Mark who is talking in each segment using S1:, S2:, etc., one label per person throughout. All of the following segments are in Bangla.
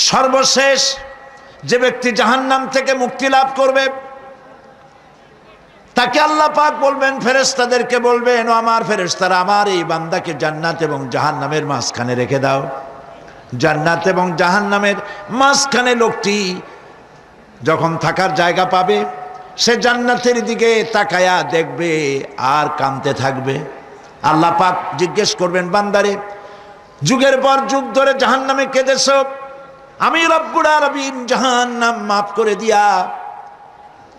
S1: সর্বশেষ যে ব্যক্তি জাহান্নাম থেকে মুক্তি লাভ করবে তাকে আল্লাহ পাক বলবেন, ফেরেশতাদেরকে বলবেন, ও আমার ফেরেশতারা, আমার এই বান্দাকে জান্নাত এবং জাহান্নামের মাঝখানে রেখে দাও। জান্নাত এবং জাহান্নামের মাঝখানে লোকটি যখন থাকার জায়গা পাবে, সে জান্নাতের দিকে তাকায়া দেখবে আর কাঁদতে থাকবে। আল্লাহ পাক জিজ্ঞেস করবেন, বান্দারে, যুগের পর যুগ ধরে জাহান্নামে কেঁদেছ, আমি রব্বুল আলামিন জাহান্নাম মাফ করে দিয়া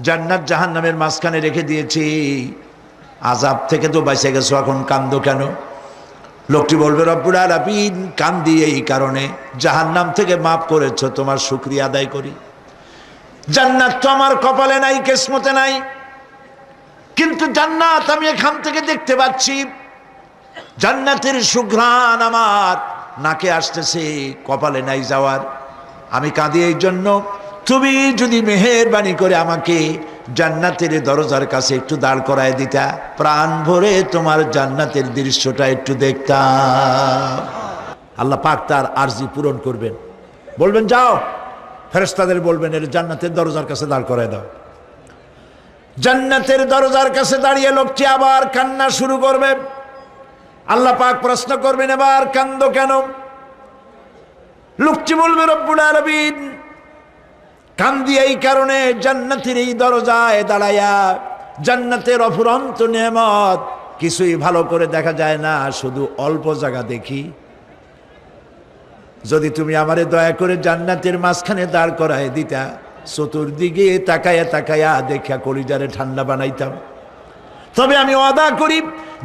S1: জান্নাত জাহান্নামের মাঝখানে রেখে দিয়েছি, আযাব থেকে তো বেঁচে গেছো, এখন কান্দো কেন? লোকটি বলবে, রব্বুল আলামিন কান্দি এই কারণে, জাহান্নাম থেকে মাফ করেছো, তোমার শুকরিয়া আদায় করি। জান্নাত তো আমার কপালে নাই, কিসমতে নাই, কিন্তু জান্নাত আমি এখান থেকে দেখতে পাচ্ছি, জান্নাতের সুঘ্রাণ আমার নাকে আসতেছে, কপালে নাই যাওয়ার। আমি কাঁদি এই জন্য, তুমি যদি মেহেরবানি করে আমাকে জান্নাতের দরজার কাছে একটু দাঁড় করায় দিতা, প্রাণ ভরে তোমার জান্নাতের দৃশ্যটা একটু দেখতাম। আল্লাহ পাক তার আরজি পূরণ করবেন, বলবেন, যাও, ফেরেশতাদের বলবেন, এর জান্নাতের দরজার কাছে দাঁড় করায় দাও। জান্নাতের দরজার কাছে দাঁড়িয়ে লোকটি আবার কান্না শুরু করবে। আল্লাহ পাক প্রশ্ন করবেন, এবার কান্দো কেন? লোকটি বলবে, রব্বুল আলামিন কান্দি এই কারণে, জান্নাতের এই দরজায় দাঁড়ায়া জান্নাতের অফুরন্ত নেয়ামত কিছুই ভালো করে দেখা যায় না, শুধু অল্প জায়গা দেখি। যদি তুমি আমারে দয়া করে জান্নাতের মাঝখানে দাঁড় করায় দিতা, চতুর্দিকে তাকায়া তাকায়া দেখা কলিজারে ঠান্ডা বানাইতাম। তবে আমি ওয়াদা করি,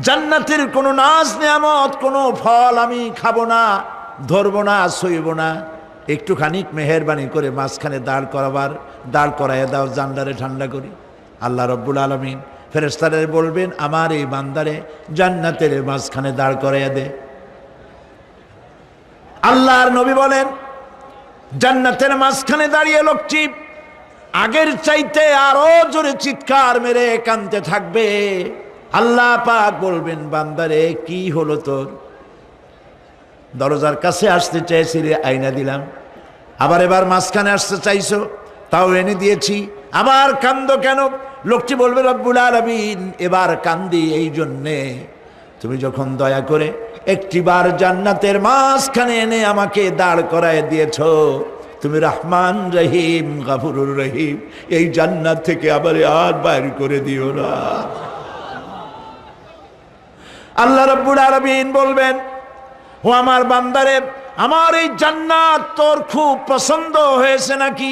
S1: জান্নাতের কোনো নাজ নেয়ামত, কোনো ফল আমি খাবো না, ধরবো না, সইব না। একটুখানি মেহেরবানি করে মাঝখানে দাঁড় করাইয়া দাও, জান্নারে ঠান্ডা করি। আল্লাহ রব্বুল আলামিন ফেরেশতাদের বলবেন, আমার এই বান্দারে জান্নাতের মাঝখানে দাঁড় করাইয়া দে। আল্লাহর নবী বলেন, জান্নাতের মাঝখানে দাঁড়িয়ে লোকটি আগের চাইতে আরো জোরে চিৎকার মেরে কাঁদতে থাকবে। আল্লাহ পাক বলবেন, বান্দারে কি হলো তোর? দরজার কাছে আসতে চাইছিলে, আইনা দিলাম। আবার এবার মাঝখানে আসতে চাইছো, তাও এনে দিয়েছি, আবার কান্দো কেন? লোকটি বলবে, রব্বুল আলামিন এবার কান্দি এই জন্যে, তুমি যখন দয়া করে একটিবার জান্নাতের মাঝখানে এনে আমাকে দাঁড় করায় দিয়েছো, তুমি রহমান রহিম গফুরুর রহিম, এই জান্নাত থেকে আবার আর বাইর করে দিও না। আল্লাহ রাব্বুল আলামিন বলবেন, ও আমার বান্দারে, আমার এই জান্নাত তোর খুব পছন্দ হয়েছে নাকি?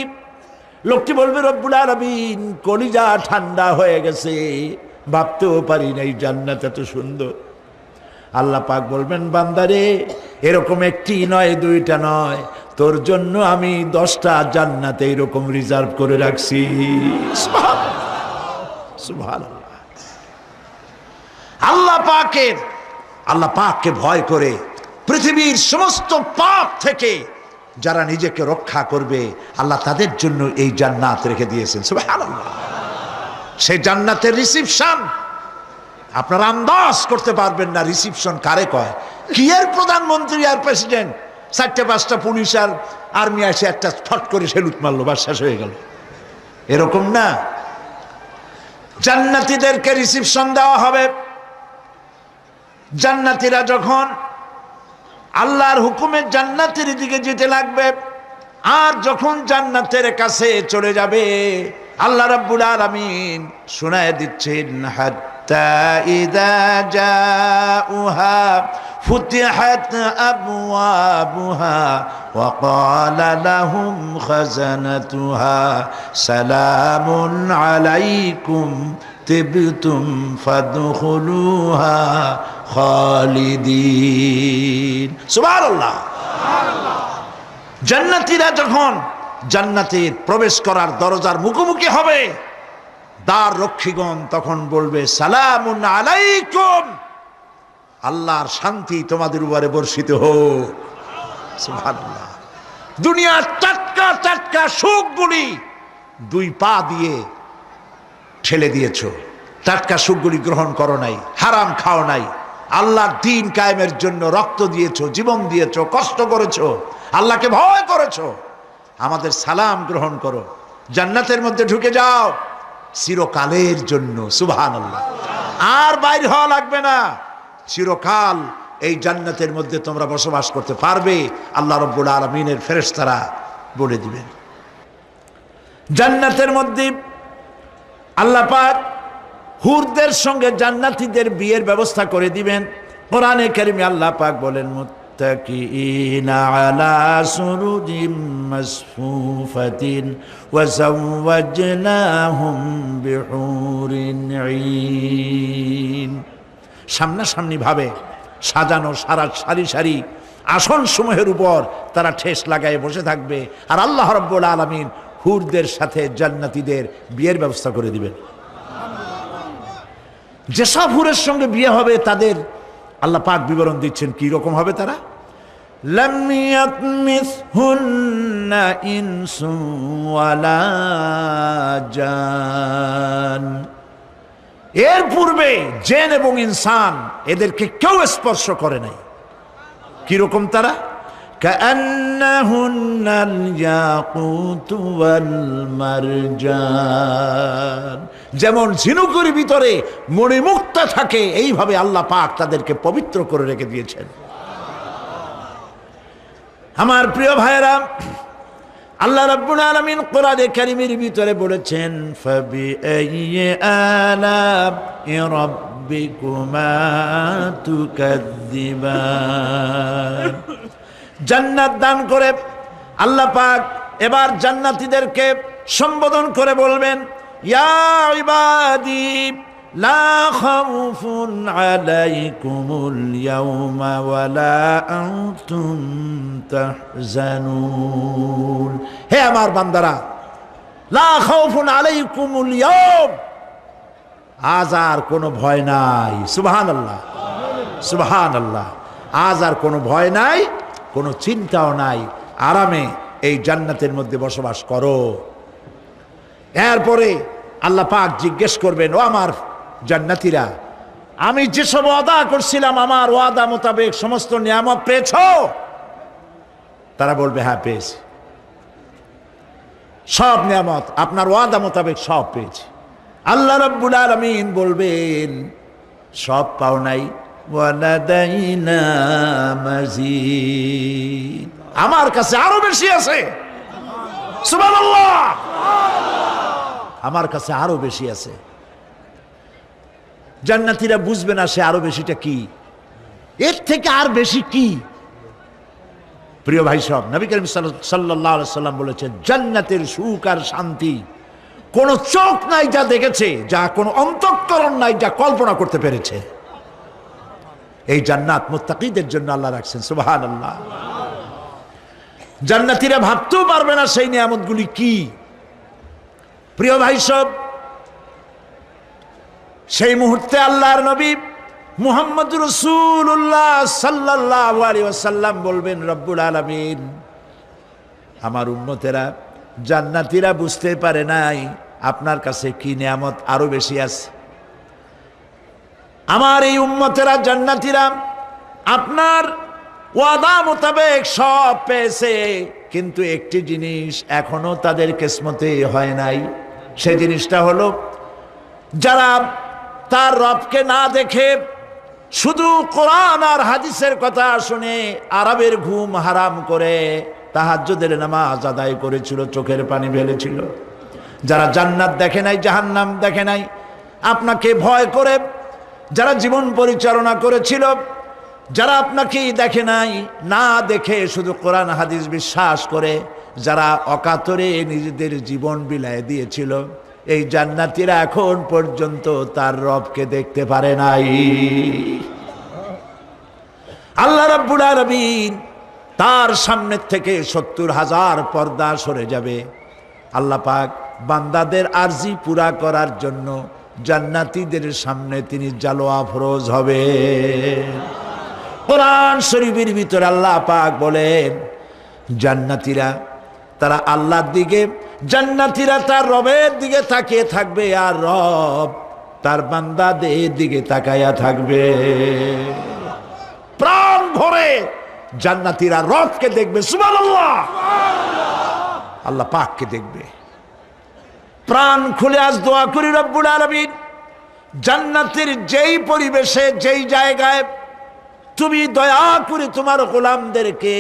S1: লোকটি বলবে, রব্বুল আলামিন কলিজা ঠান্ডা হয়ে গেছে, ভাবতেও পারি না এই জান্নাত এত সুন্দর। আল্লাহ পাক বলবেন, বান্দারে, এরকম একটি নয়, দুইটা নয়, তোর জন্য আমি 10টা জান্নাত এইরকম রিজার্ভ করে রাখছি। সুবহানাল্লাহ। আল্লাহ পাককে ভয় করে পৃথিবীর সমস্ত পাপ থেকে যারা নিজেকে রক্ষা করবে, আল্লাহ তাদের জন্য এই জান্নাত রেখে দিয়েছেন। সুবহানাল্লাহ। সেই জান্নাতের রিসিপশন আপনারা আন্দাজ করতে পারবেন না, রিসিপশন কারে কয়। কি এর প্রধানমন্ত্রী আর প্রেসিডেন্ট, 4-5টা পুলিশ আর আর্মি এসে একটা ফট করে সেলুট মারলো, বাস শেষ হয়ে গেল, এরকম না। জান্নাতীদেরকে রিসিপশন দেওয়া হবে। জান্নাতীরা যখন আল্লাহর হুকুমে জান্নাতের দিকে যেতে লাগবে, আর যখন জান্নাতের কাছে চলে যাবে, আল্লাহ রাব্বুল আলামিন শোনায় দিচ্ছেন, হাত্তা ইযা জাউহা ফুতিহাত আবওয়াবুহা ওয়া ক্বালা লাহুম খাজানাতুহা সালামুন আলাইকুম তিবতুম ফাদখুলুহা খালিদিন। সুবহানাল্লাহ। জান্নাতীরা যখন জান্নাতে প্রবেশ করার দরজার মুখোমুখি হবে, দ্বার রক্ষীগণ তখন বলবে, সালামুন আলাইকুম, আল্লাহর শান্তি তোমাদের উপরে বর্ষিত হোক। সুবহানাল্লাহ। দুনিয়ার টাটকা টাটকা সুখগুলি 2 পা দিয়ে ঠেলে দিয়েছো, টাটকা সুখগুলি গ্রহণ করো নাই, হারাম খাও নাই, আল্লাহর দ্বীন কায়েমের জন্য রক্ত দিয়েছো, জীবন দিয়েছো, কষ্ট করেছো, আল্লাহকে ভয় করেছো, আমাদের সালাম গ্রহণ করো, জান্নাতের মধ্যে ঢুকে যাও চিরকালের জন্য। সুবহানাল্লাহ। আর বাইর হওয়া লাগবে না, চিরকাল এই জান্নাতের মধ্যে তোমরা বসবাস করতে পারবে, আল্লাহ রাব্বুল আলামিনের ফেরেশতারা বলে দিবেন। জান্নাতের মধ্যে আল্লাহ পাক হুরদের সঙ্গে জান্নাতীদের বিয়ের ব্যবস্থা করে দিবেন। কোরআনে কারিমে আল্লাহ পাক বলেন, মুত্তাকিইনা আলা সুরুজিম মাসফুফাতিন ওয়া যাওয়াজনাহুম বিহুরিন ঈন। সামনাসামনি ভাবে সাজানো সারি সারি আসন সমূহের উপর তারা ঠেস লাগায় বসে থাকবে, আর আল্লাহ রাব্বুল আলামিন হুরদের সাথে জান্নাতীদের বিয়ের ব্যবস্থা করে দিবেন। যেসব হুরের সঙ্গে বিয়ে হবে তাদের আল্লাহ পাক বিবরণ দিচ্ছেন কি রকম হবে তারা। লাম ইয়াতমিসহুন্না ইনসু ওয়ালা জান। এর পূর্বে জিন এবং ইনসান এদেরকে কেউ স্পর্শ করে নাই। কি রকম তারা? কাআন্নাহুন্নাল ইয়াকুতু ওয়াল মারজান। যেমন ঝিনুকের ভিতরে মণিমুক্তা থাকে, এইভাবে আল্লাহ পাক তাদেরকে পবিত্র করে রেখে দিয়েছেন। আমার প্রিয় ভাইরা, আল্লাহ রাব্বুল আলামিন কোরআনে কারীমের ভিতরে বলেছেন, ফাবিআইয়ি আলা'i রাব্বিকুমা তুকাযযিবান। জান্নাত দান করে আল্লাহ পাক এবার জান্নাতীদেরকে সম্বোধন করে বলবেন, ইয়া ইবাদি লা খাউফুন আলাইকুমুল ইয়াওমা ওয়ালা আনতুম তাহজানুন। হে আমার বান্দারা, লা খাউফুন আলাইকুমুল ইয়াওম, আজ আর কোনো ভয় নাই। সুবহানাল্লাহ, সুবহানাল্লাহ। আজ আর কোনো ভয় নাই, কোনো চিন্তাও নাই, আরামে এই জান্নাতের মধ্যে বসবাস করো। এরপরে আল্লাহ পাক জিজ্ঞেস করবেন, ও আমার জান্নাতীরা, আমি যেসব ওয়াদা করছিলাম আমার ওয়াদা মোতাবেক সমস্ত নিয়ামত পেয়েছো? তারা বলবে, হ্যাঁ পেয়েছি, সব নিয়ামত আপনার ওয়াদা মোতাবেক সব পেয়েছি। আল্লাহ রাব্বুল আলামিন বলবেন, সব পাও নাই, ওয়ালাদাইনা মাজিদ, আমার কাছে আরো বেশি আছে। সুবহানাল্লাহ, আমার কাছে আরো বেশি আছে। জান্নাতীরা বুঝবে না সে আরো বেশিটা কি, এর থেকে আর বেশি কি। প্রিয় ভাই সব, নবী করিম সাল্লাল্লাহু আলাইহি সাল্লাম বলেছেন, জান্নাতের সুখ আর শান্তি কোন চোখ নাই যা দেখেছে, যা কোন অন্তঃকরণ নাই যা কল্পনা করতে পেরেছে। এই জান্নাত মুত্তাকিদের জন্য আল্লাহ রাখছেন। সুবহানাল্লাহ। জান্নাতীরা ভাবতেও পারবে না সেই নিয়ামতগুলি কি। প্রিয় ভাই সব, সেই মুহূর্তে আল্লাহর নবী মুহাম্মদ রাসূলুল্লাহ সাল্লাল্লাহু আলাইহি ওয়াসাল্লাম বলবেন, রব্বুল আলামিন, আমার উম্মতেরা জান্নাতীরা বুঝতে পারে নাই আপনার কাছে কি নিয়ামত আরো বেশি আছে। আমার এই উম্মতেরা জান্নাতীরা আপনার ওয়াদা মোতাবেক সব পেয়েছে, কিন্তু একটি জিনিস এখনো তাদের কিসমতে হয় নাই। সেই জিনিসটা হলো, যারা তার রবকে না দেখে শুধু কোরআন আর হাদিসের কথা শুনে আরবের ঘুম হারাম করে তাহাজ্জুদের নামাজ আদায় করেছিল, চোখের পানি ফেলেছিল, যারা জান্নাত দেখে নাই, জাহান্নাম দেখে নাই, আপনাকে ভয় করে যারা জীবন পরিচালনা করেছিল, যারা আপনাকে দেখে নাই, না দেখে শুধু কোরআন হাদিস বিশ্বাস করে যারা অকাতরে নিজেদের জীবন বিলায় দিয়েছিল, এই জান্নাতীরা এখন পর্যন্ত তার রবকে দেখতে পারে নাই। আল্লাহ রাব্বুল আলামিন তার সামনের থেকে ৭০,০০০ পর্দা সরে যাবে। আল্লাহ পাক বান্দাদের আরজি পুরা করার জন্য জান্নাতীদের সামনে তিনি জালোয়া ফরজ হবে। কোরআন শরীফের ভিতরে আল্লাহ পাক বলেন, জান্নাতীরা তারা আল্লাহর দিকে, জান্নাতীরা তার রবের দিকে তাকিয়ে থাকবে, আর রব তার বান্দাদের দিকে তাকায়া থাকবে, প্রাণ ভরে জান্নাতীরা রবকে দেখবে, সুবহানাল্লাহ, আল্লাহ পাককে দেখবে। প্রাণ খুলে আজ দোয়া করি রব্বুল আলামিন, জান্নাতের যেই পরিবেশে যেই জায়গায় তুমি দয়া করে তোমার গোলামদেরকে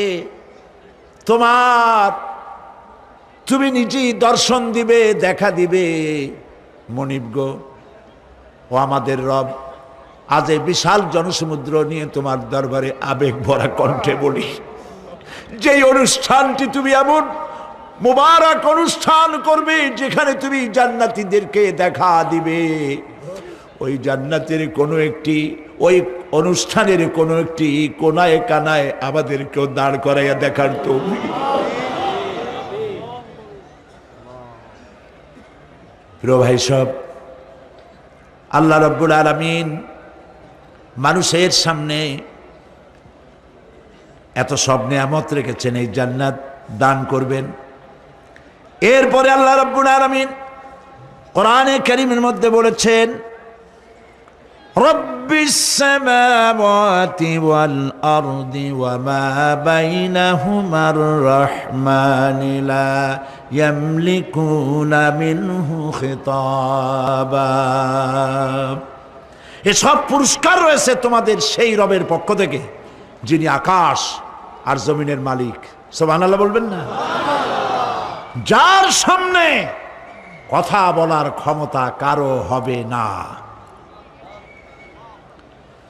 S1: তুমি নিজেই দর্শন দিবে, দেখা দিবে। মনিব গো, ও আমাদের রব, আজ এই বিশাল জনসমুদ্র নিয়ে তোমার দরবারে আবেগ ভরা কণ্ঠে বলি, যেই অনুষ্ঠানটি তুমি এমন মুবারক অনুষ্ঠান করবে যেখানে তুমি জান্নাতীদেরকে দেখা দিবে, ওই জান্নাতের কোনো একটি, ওই অনুষ্ঠানের কোনো একটি কোনায় কানায় আমাদেরকেও দাঁড় করাইয়া দেখার তৌফিক। প্রিয় ভাই সব, আল্লাহ রাব্বুল আলামিন মানুষের সামনে এত সব নিয়ামত রেখেছেন, এই জান্নাত দান করবেন। এরপরে আল্লাহ রাব্বুল আলামিন কোরআনে কারীমের মধ্যে বলেছেন, রব্বিস সামাওয়াতি ওয়াল আরদি ওয়া মা বাইনাহুমার রাহমানি লা ইয়ামলিকুনা মিনহু খিতাবা। এসব পুরস্কার রয়েছে তোমাদের সেই রবের পক্ষ থেকে যিনি আকাশ আর জমিনের মালিক। সুবহানাল্লাহ বলবেন না? যার সামনে কথা বলার ক্ষমতা কারো হবে না।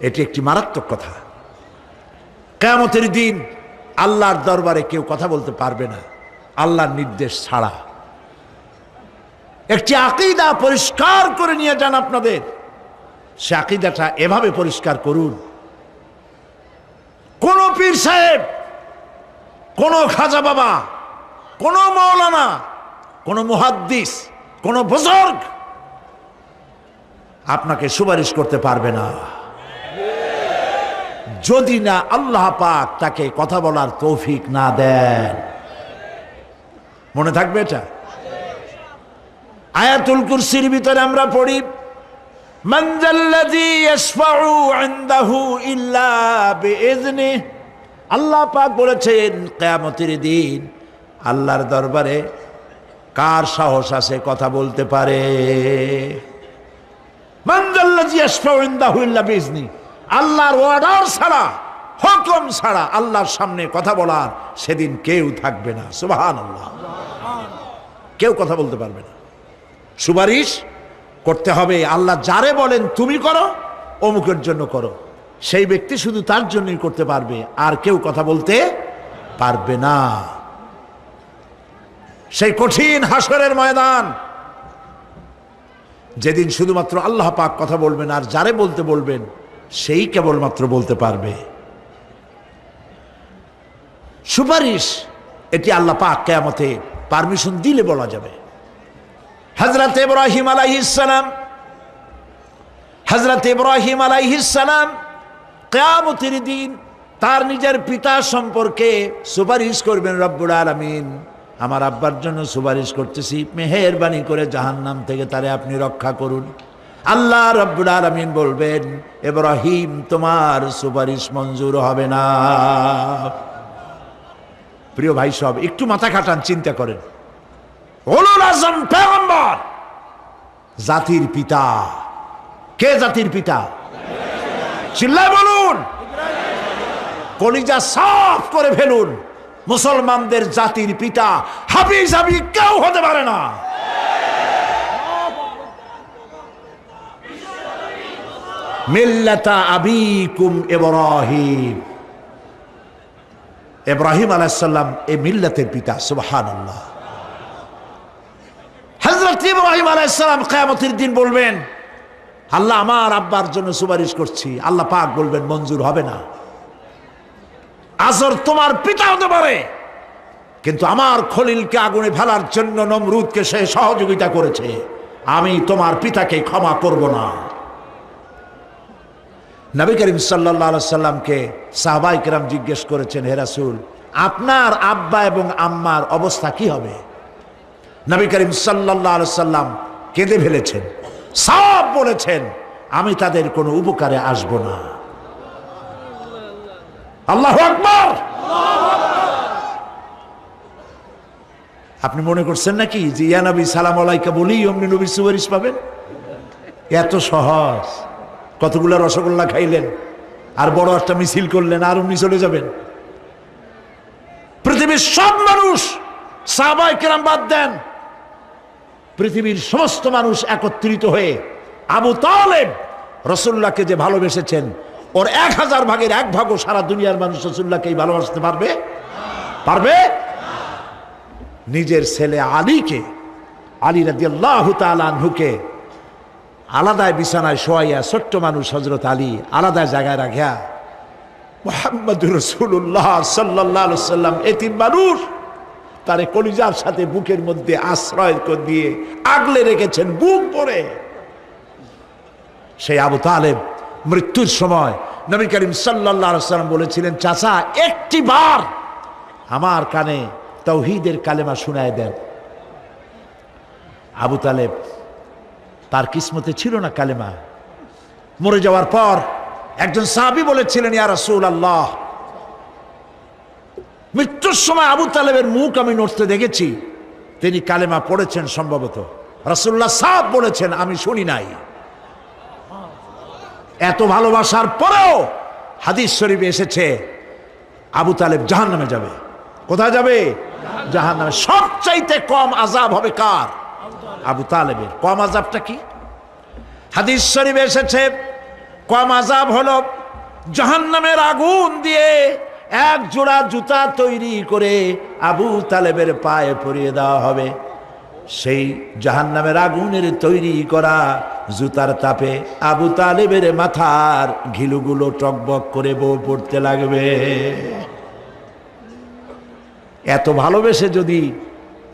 S1: এটি একটি মারাত্মক কথা। কিয়ামতের দিন আল্লাহর দরবারে কেউ কথা বলতে পারবে না আল্লাহর নির্দেশ ছাড়া। একটি আকীদা পরিষ্কার করে নিয়ে যান আপনাদের, সে আকীদাটা এভাবে পরিষ্কার করুন, কোন পীর সাহেব, কোন খাজা বাবা, কোন মাওলানা, কোন মুহাদ্দিস, কোন বুজুর্গ আপনাকে সুপারিশ করতে পারবে না যদি না আল্লাহ পাক তাকে কথা বলার তৌফিক না দেন। মনে থাকবে এটা? আয়াতুল কুরসির ভিতরে আমরা পড়ি, মান যাল্লাযী ইয়াশফাউ ইনদাহু ইল্লা বিইজনিহি। আল্লাহ পাক বলেছেন কিয়ামতের দিন আল্লাহর দরবারে কার সাহস আছে কথা বলতে পারে? মান যাল্লাযী ইয়াশফাউ ইনদাহু ইল্লা বিইজনিহি। আল্লাহর অর্ডার ছাড়া, হুকুম ছাড়া আল্লাহর সামনে কথা বলার সেদিন কেউ থাকবে না। সুবহানাল্লাহ, কেউ কথা বলতে পারবে না। সুপারিশ করতে হবে আল্লাহ যারে বলেন তুমি করো, অমুকের জন্য করো, সেই ব্যক্তি শুধু তার জন্যই করতে পারবে, আর কেউ কথা বলতে পারবে না। সেই কঠিন হাসরের ময়দান, যেদিন শুধুমাত্র আল্লাহ পাক কথা বলবেন, আর যারে বলতে বলবেন সেই কেবলমাত্র বলতে পারবে। সুপারিশ এটি আল্লাহ পাক কিয়ামতে পারমিশন দিলে বলা যাবে। হযরত ইব্রাহিম আলাইহিস সালাম কিয়ামতের দিন তার নিজের পিতা সম্পর্কে সুপারিশ করবেন, রব্বুল আলামিন আমার আব্বার জন্য সুপারিশ করতেছি, মেহেরবানি করে জাহান্নাম থেকে তারে আপনি রক্ষা করুন। আল্লাহ রব্বুল আলামিন বলবেন, ইব্রাহিম তোমার সুপারিশ মঞ্জুর হবে না। প্রিয় ভাই সব, একটু মাথা খাটান, চিন্তা করেন। উলুল আযম পয়গম্বর, জাতির পিতা। কে জাতির পিতা? চিল্লায় বলুন, কলিজা সাফ করে ফেলুন। মুসলমানদের জাতির পিতা হাফিজ কেউ হতে পারে না। মিল্লাতা আবিকুম ইব্রাহিম। ইব্রাহিম আলাইহিস সালাম এই মিল্লাতের পিতা। সুবহানাল্লাহ। হযরত ইব্রাহিম আলাইহিস সালাম কিয়ামতের দিন বলবেন, আল্লাহ আমার আব্বার জন্য সুপারিশ করছি। আল্লাহ পাক বলবেন মঞ্জুর হবে না। আজর তোমার পিতা হতে পারে, কিন্তু আমার খলিলকে আগুনে ফেলার জন্য নমরুদকে সে সহযোগিতা করেছে, আমি তোমার পিতাকে ক্ষমা করব না। নবী করিম সাল্লাল্লাহু আলাইহি সাল্লামকে সাহাবায়ে কেরাম জিজ্ঞেস করেছেন, হে রাসূল আপনার আব্বা এবং আম্মার অবস্থা কি হবে? নবী করিম সাল্লাল্লাহু আলাইহি সাল্লাম কেঁদে ফেলেছেন, সব বলেছেন আমি তাদের কোনো উপকারে আসব না। আল্লাহু আকবার। আপনি মনে করছেন নাকি যে ইয়া নবী সালাম আলাইকা বলি অমনি নবীর সুপারিশ পাবেন? এত সহজ। কতগুলা রসগোল্লা খাইলেন আর বড় একটা মিছিল করলেন আর অমনি চলে যাবেন? পৃথিবীর সব মানুষ, সাহাবায়ে কেরাম বাদ দেন, পৃথিবীর সমস্ত মানুষ একত্রিত হয়ে আবু তালেব রাসূলুল্লাহকে যে ভালোবেসেছেন, ওর 1000 ভাগের 1 ভাগও সারা দুনিয়ার মানুষ রাসূলুল্লাহকেই ভালোবাসতে পারবে? পারবে? নিজের ছেলে আলীকে, আলী রাদিয়াল্লাহু তাআলা আনহুকে আলাদায় বিছানায় শোয়াইয়া, ছোট্ট মানুষ হযরত আলী আলাদা জায়গায় রাখিয়া মুহাম্মদুর রাসূলুল্লাহ সাল্লাল্লাহু আলাইহি ওয়াসাল্লাম এতিম মানুষ, তারে কলিজার সাথে বুকের মধ্যে আশ্রয় দিয়ে আগলে রেখেছেন বুক ভরে। সেই আবু তালেব মৃত্যুর সময় নবী করিম সাল্লাল্লাহু আলাইহি ওয়াসাল্লাম বলেছিলেন, চাচা একটি বার আমার কানে তাওহীদের কালেমা শোনায় দেন। আবু তালেব, তার কিসমতে ছিল না কালেমা। মরে যাওয়ার পর একজন সাহাবী বলেছিলেন, ইয়া রাসূলুল্লাহ, মৃত্যুর সময় আবু তালেবের মুখ আমি নড়তে দেখেছি, তিনি কালেমা পড়েছেন সম্ভবত। রাসূলুল্লাহ সাহেব বলেছেন, আমি শুনি নাই। এত ভালোবাসার পরেও হাদিস শরীফে এসেছে আবু তালেব জাহান্নামে যাবে। কোথায় যাবে? জাহান্নামে। সবচাইতে কম আযাব হবে কার? আবু তালেবের। কম আযাবটা কি? হাদিস শরীফে এসেছে কম আযাব হলো জাহান্নামের আগুন দিয়ে 1 জোড়া জুতা তৈরি করে আবু তালেবের পায়ে পরিয়ে দেওয়া হবে। সেই জাহান্নামের আগুনের তৈরি করা জুতার তাপে আবু তালেবের মাথার ঘিলুগুলো টকবক করে বউ পড়তে লাগবে। এত ভালোবেসে যদি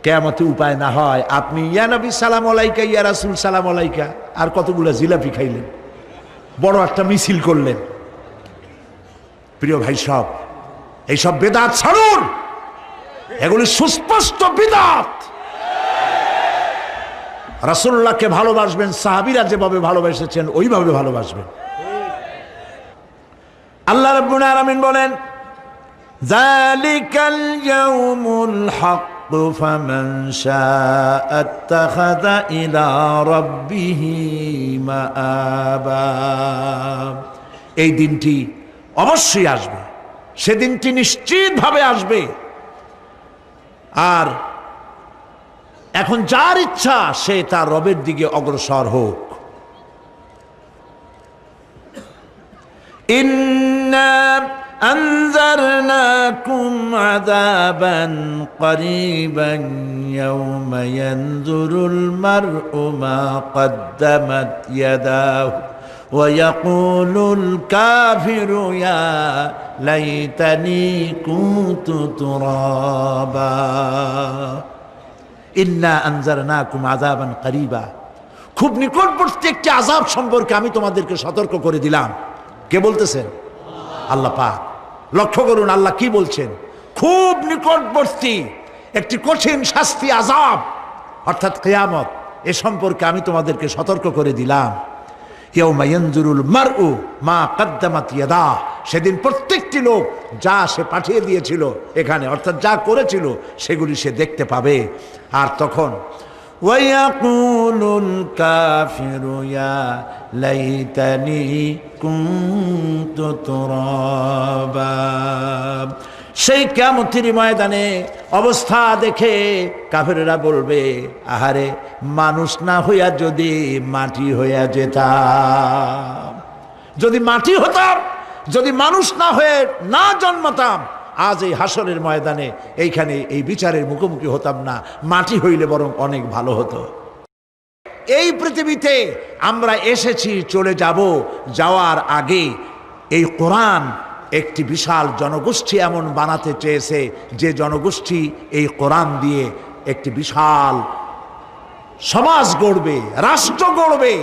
S1: কিয়ামতে উপায় না হয়, আপনি ইয়া নবী সালাম আলাইকা, ইয়া রাসূল সালাম আলাইকা আর কতগুলো জিলাপি খাইলেন, বড় একটা মিছিল করলেন। প্রিয় ভাই সব, এইসব বেদাত ছাড়ুন, এগুলি সুস্পষ্ট বিদআত। রাসূলুল্লাহকে ভালোবাসবেন, সাহাবীরা যেভাবে ভালোবেসেছেন ওইভাবে ভালোবাসবেন। আল্লাহ রাব্বুল আলামিন বলেন, যালিকাল ইয়াউমুল হক ফামান শাআ আত্তাখাযা ইলা রাব্বিহি মাআবা। এই দিনটি অবশ্যই আসবে, সেদিনটি নিশ্চিতভাবে আসবে। আর এখন যার ইচ্ছা সে তার রবের দিকে অগ্রসর হোক। ইন্না আনজারনাকুম আযাবান করিবান ইয়াওমা ইয়ানজুরুল মার'উ মা কদ্দামাত ইয়াদাহু ওয়া ইয়াকুলুল কাফিরু ইয়া লাইতানি কুনতু তুরাবা। ইন্না আনজারনাকুম আযাবান করিবা, খুব নিকটবর্তী একটি আযাব সম্পর্কে আমি তোমাদেরকে সতর্ক করে দিলাম। কে বলতেছেন? আল্লাহ পাক। লক্ষ্য করুন আল্লাহ কি বলছেন, খুব নিকটবর্তী একটি কঠিন শাস্তি আযাব অর্থাৎ কিয়ামত, এ সম্পর্কে আমি তোমাদেরকে সতর্ক করে দিলাম। ইয়াউমা ইয়ানজুরুল মার'উ মা কদ্দামাত ইয়াদাহ, সেদিন প্রত্যেকটি লোক যা সে পাঠিয়ে দিয়েছিল এখানে, অর্থাৎ যা করেছিল সেগুলি সে দেখতে পাবে। আর তখন ওয়ায়াকুলুল কাফিরু ইয়া লাইতানি কুনতু তুরাবা। সেই কিয়ামতের ময়দানে অবস্থা দেখে কাফেররা বলবে, আহারে মানুষ না হইয়া যদি মাটি হইয়া যেতাম, যদি মাটি হতাম, যদি মানুষ না হয়ে না জন্মতাম, আজ এই হাসরের ময়দানে এইখানে এই বিচারের মুখোমুখি হতাম না, মাটি হইলে বরং অনেক ভালো হতো। এই পৃথিবীতে আমরা এসেছি, চলে যাব, যাওয়ার আগে এই কোরআন একটি বিশাল জনগোষ্ঠী এমন বানাতে চেয়েছে যে জনগোষ্ঠী এই কোরআন দিয়ে একটি বিশাল সমাজ গড়বে, রাষ্ট্র গড়বে,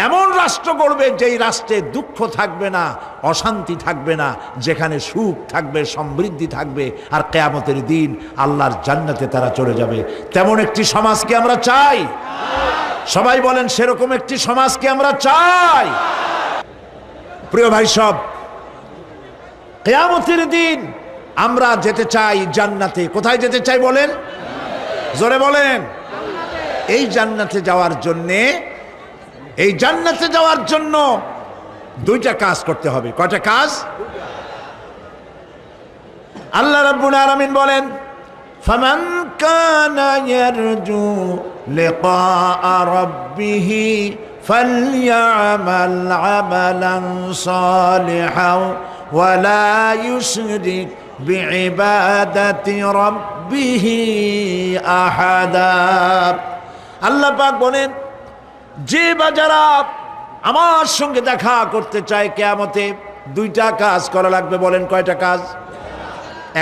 S1: এমন রাষ্ট্র গড়বে যেই রাষ্ট্রে দুঃখ থাকবে না, অশান্তি থাকবে না, যেখানে সুখ থাকবে, সমৃদ্ধি থাকবে, আর কিয়ামতের দিন আল্লাহর জান্নাতে তারা চলে যাবে। তেমন একটি সমাজকে আমরা চাই। সবাই বলেন সেরকম একটি সমাজ কি আমরা চাই? প্রিয় ভাই সব, কিয়ামতের দিন আমরা যেতে চাই জান্নাতে। কোথায় যেতে চাই বলেন? জোরে বলেন। এই জান্নাতে যাওয়ার জন্য দুইটা কাজ করতে হবে। কয়টা কাজ? আল্লাহ রাব্বুল আলামিন বলেন, ফামান কানা ইয়ারজু লিকাআ রাব্বিহি ফালইআমাল আমালান সালিহান ওয়া লা ইউশরিক বিইবাদাতি রাব্বিহি আহাদা। আল্লাহ পাক বলেন, যে বা যারা আমার সঙ্গে দেখা করতে চায় কিয়ামতে, দুইটা কাজ করা লাগবে। বলেন কয়টা কাজ?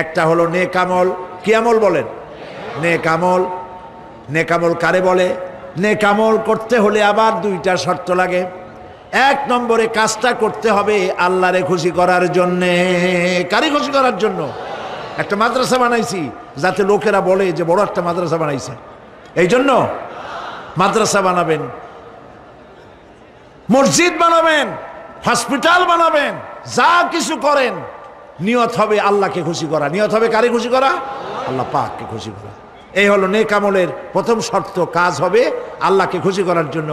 S1: একটা হলো নেক আমল। কি আমল বলেন? নেক আমল। নেক আমল কারে বলে? নেক আমল করতে হলে আবার দুইটা শর্ত লাগে। এক নম্বরে কাজটা করতে হবে আল্লাহরে খুশি করার জন্যে। কারে খুশি করার জন্য? একটা মাদ্রাসা বানাইছি যাতে লোকেরা বলে যে বড় একটা মাদ্রাসা বানাইছে, এই জন্য মাদ্রাসা বানাবেন, মসজিদ বানাবেন, হসপিটাল বানাবেন, যা কিছু করেন নিয়ত হবে আল্লাহকে খুশি করা। নিয়ত হবে কারে খুশি করা? আল্লাহ পাককে খুশি করা। এই হলো নেক আমলের প্রথম শর্ত। কাজ হবে আল্লাহকে খুশি করার জন্য।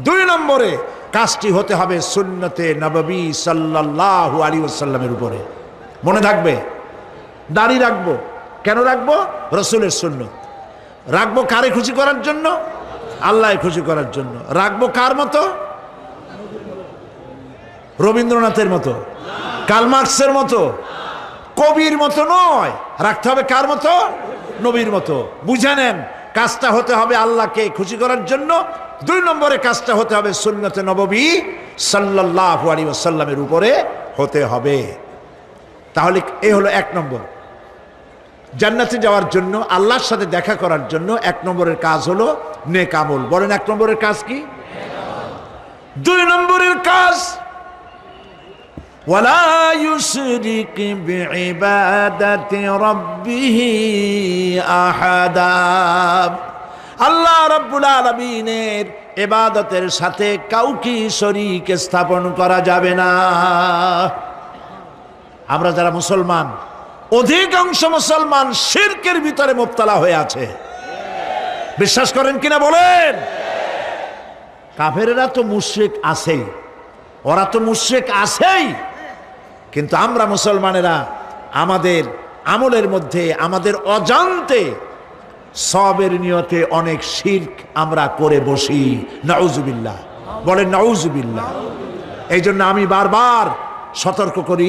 S1: দুই নম্বরে কাজটি হতে হবে সুন্নতে নববী সাল্লাল্লাহু আলাইহি ওয়াসাল্লামের উপরে। মনে থাকবে, দাড়ি রাখবো। কেন রাখবো? রাসূলের সুন্নত। রাখবো কারে খুশি করার জন্য? আল্লাহ খুশি করার জন্য। রাখবো কার মতো? রবীন্দ্রনাথের মতো, কার্ল মার্কসের মতো, কবির মতো নয়। রাখতে হবে কার মতো? নবীর মতো। বুঝে নেন, কাজটা হতে হবে আল্লাহকে খুশি করার জন্য। দুই নম্বরে কাজটা হতে হবে সুন্নতে নববী সাল্লাল্লাহু আলাইহি ওয়াসাল্লামের উপরে হতে হবে। তাহলে এই হলো এক নম্বর। জান্নাতে যাওয়ার জন্য, আল্লাহর সাথে দেখা করার জন্য এক নম্বরের কাজ হলো নেক আমল। বলেন এক নম্বরের কাজ কি? দুই নম্বরের কাজ ওয়ালা ইউশরিক বিইবাদাতি রাব্বিহি আহাদা। আল্লাহ রাব্বুল আলামিনের ইবাদতের সাথে কাউকে শরীক স্থাপন করা যাবে না। আমরা যারা মুসলমান, অধিকাংশ মুসলমান শিরকের ভিতরে মুবতালা হয়ে আছে। বিশ্বাস করেন কিনা বলেন? কাফেরেরা তো মুশরিক আছেই, ওরা তো মুশরিক আছেই, কিন্তু আমরা মুসলমানেরা আমাদের আমলের মধ্যে, আমাদের অজান্তে সবের নিয়তে অনেক শিরক আমরা করে বসি। নাউজুবিল্লাহ। বলেন নাউজুবিল্লাহ। এই জন্য আমি বারবার সতর্ক করি,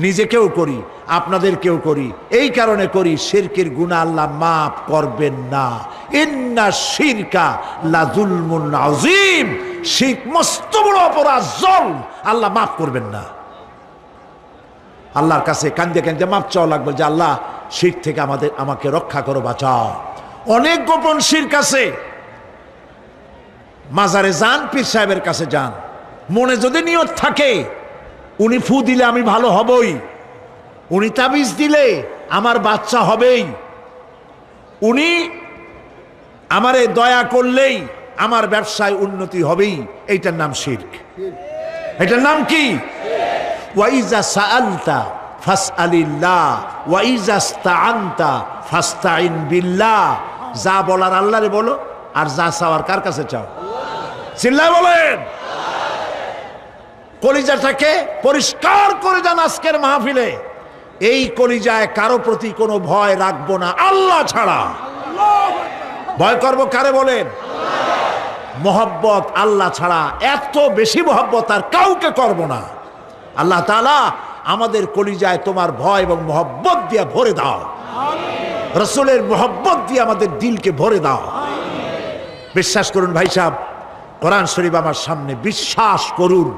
S1: নিজেকেও করি, আপনাদেরকেও করি। এই কারণে করি, শিরকের গুনাহ আল্লাহ মাফ করবেন না। ইন্না শিরকা লাযুলমুন আযীম। শিরক মস্ত বড় অপরাধ, জুলম, আল্লাহ মাফ করবেন না। আল্লাহর কাছে কান্দে কান্দে মাফ চাওয়া লাগবে যে আল্লাহ শিরক থেকে আমাকে রক্ষা করো, বাঁচাও। অনেক গোপন শিরক আছে। মাজারে যান, পীর সাহেবের কাছে যান, মনে যদি নিয়ত থাকে উনি ফু দিলে আমি ভালো হবই, উনি তাবিজ দিলে আমার বাচ্চা হবেই, উনি আমারে দয়া করলেই আমার ব্যবসায় উন্নতি হবেই, এইটার নাম শিরক। এটার নাম কি? ওয়াইজা সাআলতা ফাসআলিল্লাহ ওয়াইজা ইসতাআনতা ফাসতাইন বিল্লাহ। যা বলার আল্লাহরে বলো, আর যা চাওয়ার কার কাছে চাও? চিল্লায় বলেন। কলিজাটাকে পরিষ্কার করে যান আজকের মাহফিলে। এই কলিজায় কারো প্রতি কোনো ভয় রাখবো না আল্লাহ ছাড়া। ভয় করবো কারে বলেন? মোহব্বত আল্লাহ ছাড়া, এত বেশি মোহব্বত আর কাউকে করব না। আল্লাহ তাআলা আমাদের কলিজায় তোমার ভয় এবং মোহব্বত দিয়ে ভরে দাও। রাসূলের মোহব্বত দিয়ে আমাদের দিলকে ভরে দাও। বিশ্বাস করুন ভাই সাহেব, কোরআন শরীফ আমার সামনে, বিশ্বাস করুন,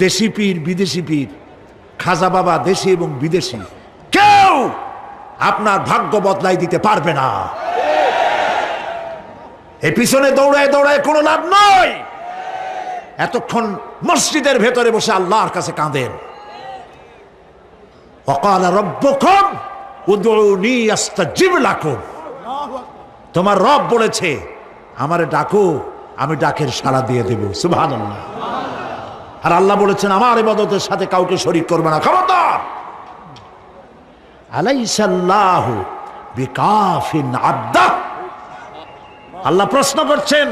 S1: দেশি পীর বিদেশি পীর, খাজা বাবা দেশি এবং বিদেশি, কেউ আপনার ভাগ্য বদলাই দিতে পারবে না। এই পিছনে দৌড়ায় দৌড়ায় কোনো লাভ নয়। এতক্ষণ মসজিদের ভেতরে বসে আল্লাহর কাছে কাঁদেন। ওয়াকালা রাব্বুকুম উদউনি আস্তাজিব লাকুম। তোমার রব বলেছে আমারে ডাকো, আমি ডাকের সাড়া দিয়ে দেব। সুবহানাল্লাহ। আর আল্লাহ বলেছেন আমার ইবাদতের সাথে কাউকে শরীক করবে না। খবরদার। আলাইসাল্লাহু বিকাফিন আবদা, আল্লাহ প্রশ্ন করছেন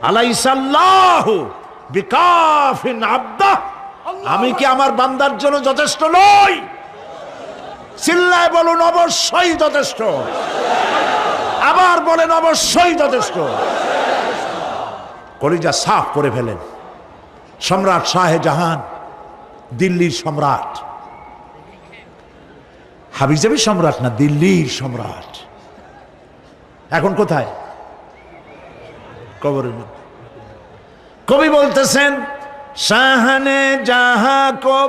S1: আলাইসাল্লাহু বিকাফিন আবদা, আমি কি আমার বান্দার জন্য যথেষ্ট নই? চিল্লায় বলুন অবশ্যই যথেষ্ট। আবার বলেন অবশ্যই যথেষ্ট। কলিজা সাফ করে ফেলেন। সম্রাট শাহজাহান, দিল্লির সম্রাট, হাবিজাবি সম্রাট না, দিল্লির সম্রাট। এখন কোথায়? কবরের মধ্যে। কবি বলতেছেন শাহনে জাহাं को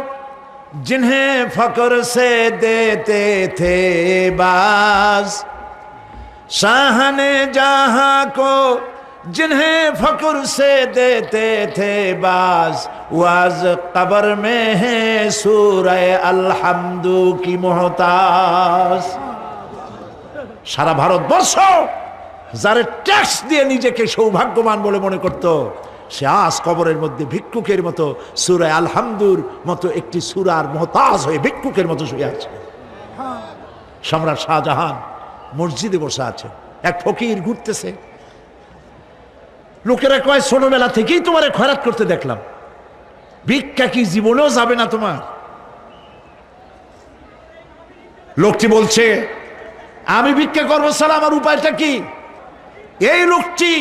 S1: जिन्हें फक्र से देते थे बाज, शाहने जहां को जिन्हें फक्र से देते थे बाज, वाज कब्र में है सूरह अलहम्दु की मोहताज। সারা ভারতবর্ষ যারা ট্যাক্স দিয়ে নিজেকে সৌভাগ্যবান বলে মনে করত, সে আজ কবরের মধ্যে ভিক্ষুকের মতো সূরা আলহামদুর মতো একটি সূরার মুহতাজ হয়ে ভিক্ষুকের মতো শুয়ে আছে। সম্রাট শাহজাহান মসজিদে বসে আছে, এক ফকির ঘুরতেছে। লোকেরা কয় ছোটবেলা থেকেই তোমারে খয়রাত করতে দেখলাম, ভিক্ষা কি জীবনেও যাবে না তোমার? লোকটি বলছে আমি ভিক্ষা করবো ছাড়া আমার উপায়টা কি? এই লোকটি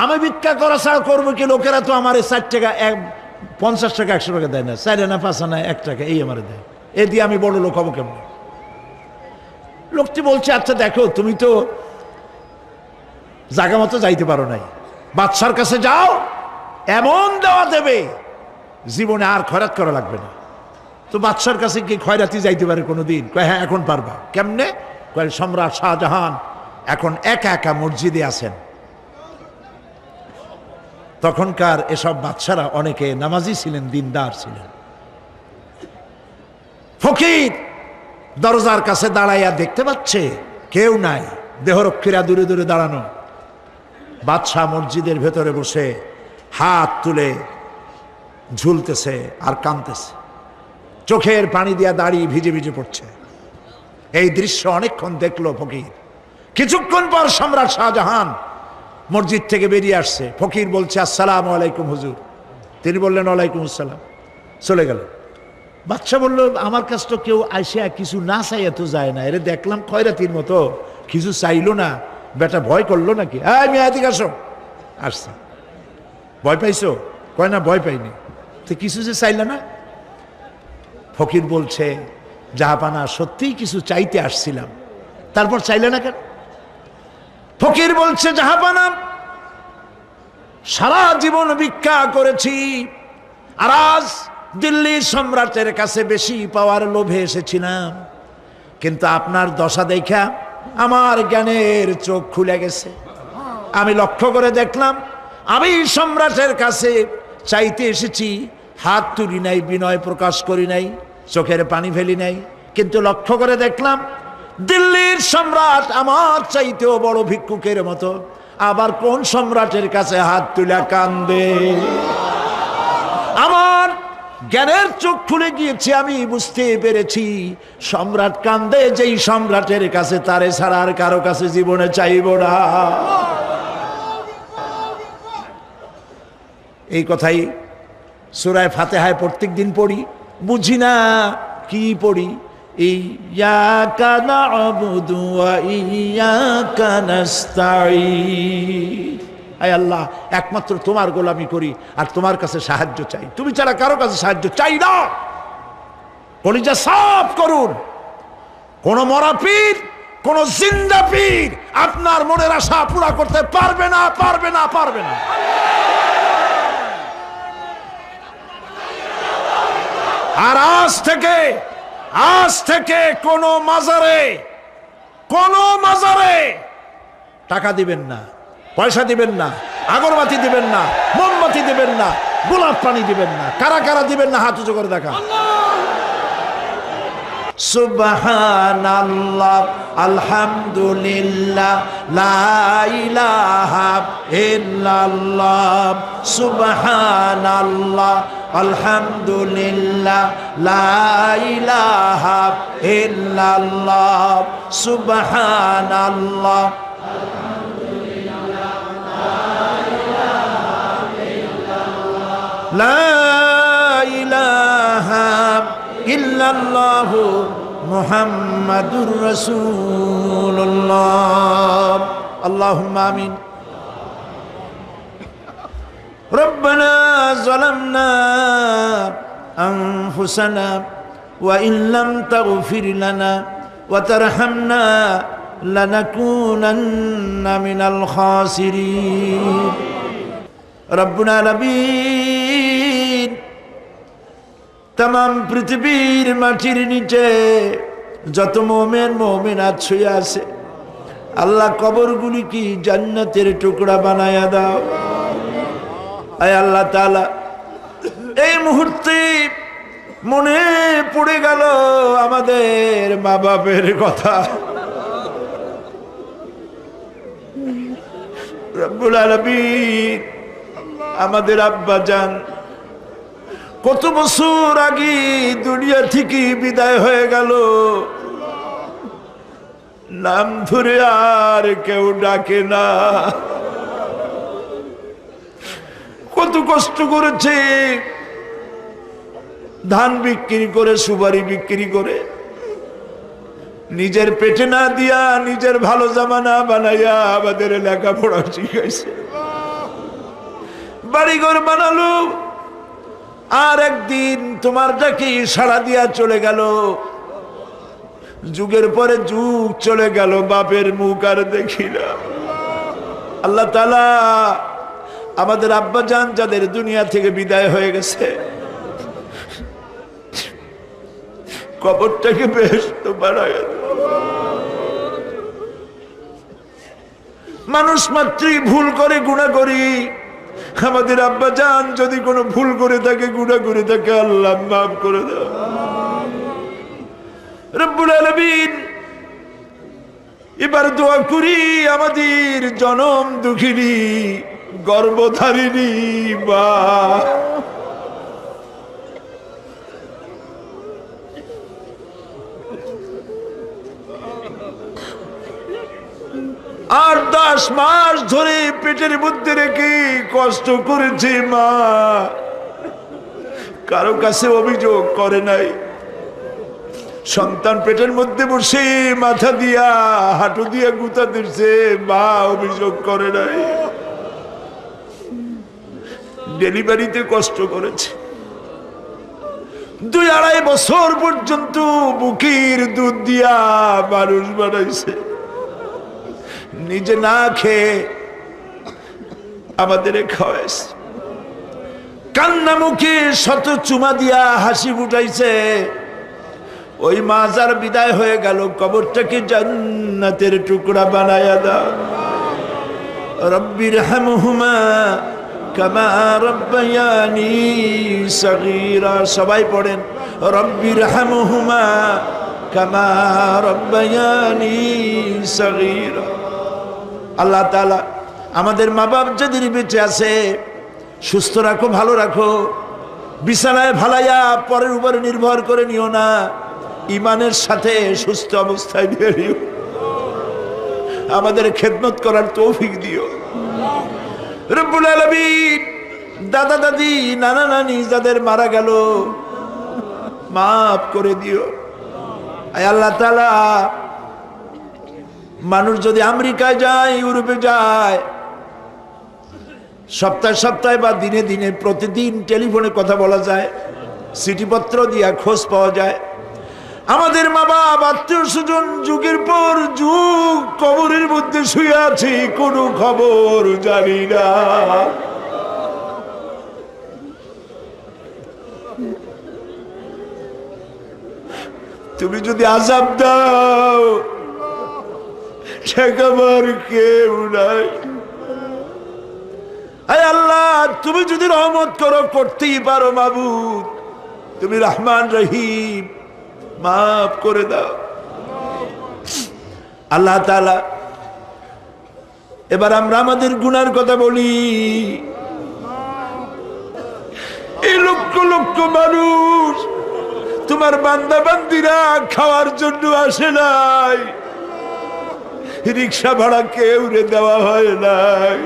S1: আমি ভিক্ষা করা ছাড়া করবো কি? লোকেরা তো আমার 4 টাকা 50 টাকা 100 টাকা দেয় না, 4 আনা 5 আনা 1 টাকা এই আমার দেয়, এ দিয়ে আমি বড় লোক হবো কেমন? লোকটি বলছে আচ্ছা দেখো, তুমি তো জায়গা মতো যাইতে পারো নাই, বাদশার কাছে যাও, এমন দেওয়া দেবে জীবনে আর খয়রাত করা লাগবে না। তো বাদশার কাছে কি খয়রাতি যাইতে পারে কোনোদিন? কয় হ্যাঁ এখন পারবা। কেমনে? কয় সম্রাট শাহজাহান এখন একা একা মসজিদে আছেন। তখনকার এসব বাদশারা অনেকে নামাজি ছিলেন, দিনদার ছিলেন। ফকির দরজার কাছে দাঁড়াইয়া দেখতে পাচ্ছে কেউ নাই, দেহরক্ষীরা দূরে দূরে দাঁড়ানো। বাদশাহ মসজিদের ভেতরে বসে হাত তুলে ঝুলতেছে আর কাঁদতেছে, চোখের পানি দিয়া দাড়ি ভিজে ভিজে পড়ছে। এই দৃশ্য অনেকক্ষণ দেখলো ফকির। কিছুক্ষণ পর সম্রাট শাহজাহান মসজিদ থেকে বেরিয়ে আসছে। ফকির বলছে আসসালামু আলাইকুম হুজুর। তিনি বললেন ওয়ালাইকুম আসসালাম, চলে গেল। বাদশাহ বলল আমার কাছে তো কেউ আইসা কিছু না চাইয়া তো যায় না, এরে দেখলাম খয়রাতির মতো কিছু চাইলো না, বেটা ভয় করলো নাকি? আমি এদিক আসো। আসছে। ভয় পাইছো? কয় না ভয় পাইনি। তো কিছু যে চাইলে না? ফকির বলছে জাহাপানা সত্যিই কিছু চাইতে আসছিলাম, তারপর চাইলে না কেন? ফকির বলছে জাহাপানা সারা জীবন ভিক্ষা করেছি, আর আজ দিল্লির সম্রাটের কাছে বেশি পাওয়ার লোভে এসেছিলাম, কিন্তু আপনার দশা দেখা আমার জ্ঞানের চোখ খুলে গেছে। আমি লক্ষ্য করে দেখলাম আমি সম্রাটের কাছে চাইতে এসেছি, হাত তুলি নাই, বিনয় প্রকাশ করি নাই, চোখের পানি ফেলি নাই, কিন্তু লক্ষ্য করে দেখলাম দিল্লির সম্রাট আমার চাইতেও বড় ভিক্ষুকের মতো। আবার কোন সম্রাটের কাছে হাত তুলে কান্দে? আমার জ্ঞানের চোখ খুলে গিয়েছে, আমি বুঝতে পেরেছি সম্রাট কান্দে যেই সম্রাটের কাছে, তারে ছাড়া আর কারো কাছে জীবনে চাইব না। এই কথাই সূরা ফাতিহায় প্রত্যেক দিন পড়ি, বুঝি না কি পড়ি। ইয়াকা না'বুদু ওয়া ইয়াকা নাস্তাঈন। আয় আল্লাহ, একমাত্র তোমার গোলামি করি আর তোমার কাছে সাহায্য চাই, তুমি ছাড়া কারো কাছে সাহায্য চাই না। কলিজা সাফ করুন। কোন মরা পীর, কোন জিন্দা পীর আপনার মনের আশা পুরা করতে পারবে না, পারবে না, পারবে না। আর আজ থেকে কোন মাজারে টাকা দিবেন না, পয়সা দিবেন না, আগরবাতি দিবেন না, মোমবাতি দিবেন না, গোলাপ পানি দিবেন না। কারা কারা দিবেন না হাত উঁচু করে দেখা। সুবহানাল্লাহ, আলহামদুলিল্লাহ, লা ইলাহা ইল্লাল্লাহ, সুবহানাল্লাহ, আলহামদুলিল্লাহ, লা ইলাহা ইল্লাল্লাহ, সুবহানাল্লাহ, লা ইলাহা ইল্লাল্লাহ, মুহাম্মাদুর রাসূলুল্লাহ। আল্লাহুম্মা আমিন। রব্বানা যালামনা আনফুসানা ওয়া ইন লাম তাগফির লানা ওয়া তারহামনা লানাকুনান্না মিনাল খাসিরিন। রব্বুল আলামিন, তামাম পৃথিবীর মাটির নিচে যত মুমিন মুমিনাত শুয়ে আছে, আল্লাহ কবরগুলি কি জান্নাতের টুকরা বানায়া দাও। আয় আল্লাহ তাআলা, এই মুহূর্তে মনে পড়ে গেল আমাদের মা বাপের কথা। রব্বুল আলামিন, আমাদের আব্বা জান কত বছর আগে দুনিয়া থেকে বিদায় হয়ে গেল, নাম ধরে আর কেউ ডাকে না। কত কষ্ট করেছে, ধান বিক্রি করে, সুপারি বিক্রি করে, নিজের পেটে না দিয়া নিজের ভালো জামা না বানাইয়া আমাদের লেখাপড়া শিখাইছে, বাড়িঘর বানালো। আর একদিন তোমার ডাকে সাড়া দিয়া চলে গেল। যুগের পরে যুগ চলে গেল, বাপের মুখ আর দেখি না। আল্লাহ তাআলা, আমাদের আব্বা জান যাদের দুনিয়া থেকে বিদায় হয়ে গেছে, কবরটাকে বেহেশত বানায় দাও। মানুষ মাত্রই ভুল করে, গুনাহ করি। আমাদের আব্বা জান যদি কোনো ভুল করে থাকে, গুনাহ করে থাকে, আল্লাহ মাফ করে দাও। রব্বুল আলামিন, এবার দোয়া করি আমাদের জনম দুঃখিনী গর্ভধারিণী মা, আর 10 মাস ধরে পেটের মধ্যে রেখে কষ্ট করেছে মা, কারো কাছে অভিযোগ করে নাই। সন্তান পেটের মধ্যে বসে মাথা দিয়া হাঁটু দিয়া গুতা দিচ্ছে, মা অভিযোগ করে নাই। ডেলিভারিতে কষ্ট করেছে, 2-2.5 বছর পর্যন্ত বুকের দুধ দিয়া মানুষ বানাইছে, নিজে না খেয়ে আমাদের খাওয়াইছে, কান্না মুখে শত চুমা দিয়া হাসি ফুটাইছে। ওই মা যার বিদায় হয়ে গেল, কবরটাকে জান্নাতের টুকরা বানায়া দাও। রব্বির হামহুমা কামা রব্বায়ানি সগীরা। সবাই পড়েন, রব্বির হামহুমা কামা রব্বায়ানি সগীরা। আল্লাহ তাআলা, আমাদের মা বাপ যাদের বেঁচে আছে, সুস্থ রাখো, ভালো রাখো। বিছানায় ভালাইয়া পরের উপরে নির্ভর করে নিও না, ইমানের সাথে সুস্থ অবস্থায় নিয়ে নিও। আমাদের খেদমত করার তৌফিক দিও রব্বুল আলামিন। দাদা দাদি, নানা নানি যাদের মারা গেল, মাফ করে দিও। আয় আল্লাহ তাআলা, মানুষ যদি আমেরিকায় যায়, ইউরোপে যায়, সপ্তাহে সপ্তাহে বা দিনে দিনে প্রতিদিন টেলিফোনে কথা বলা যায়, চিঠিপত্র দিয়া খোঁজ পাওয়া যায়। আমাদের মা বাপ, আত্মীয় স্বজন যুগের পর যুগ কবরের মধ্যে শুয়ে আছে, কোনো খবর জানি না। তুমি যদি আযাব দাও, ঠেকাবার কেউ নাই। আয় আল্লাহ, তুমি যদি রহমত করো, করতেই পারো মাবুদ। তুমি রহমান রহিম, মাফ করে দাও। আল্লাহ তাআলা এবার আমরা আমাদের গুনার কথা বলি। এই লক্ষ লক্ষ মানুষ তোমার বান্দা বান্দিরা খাওয়ার জন্য আসে নাই, রিক্সা ভাড়া কেউ দেওয়া হয় নাই,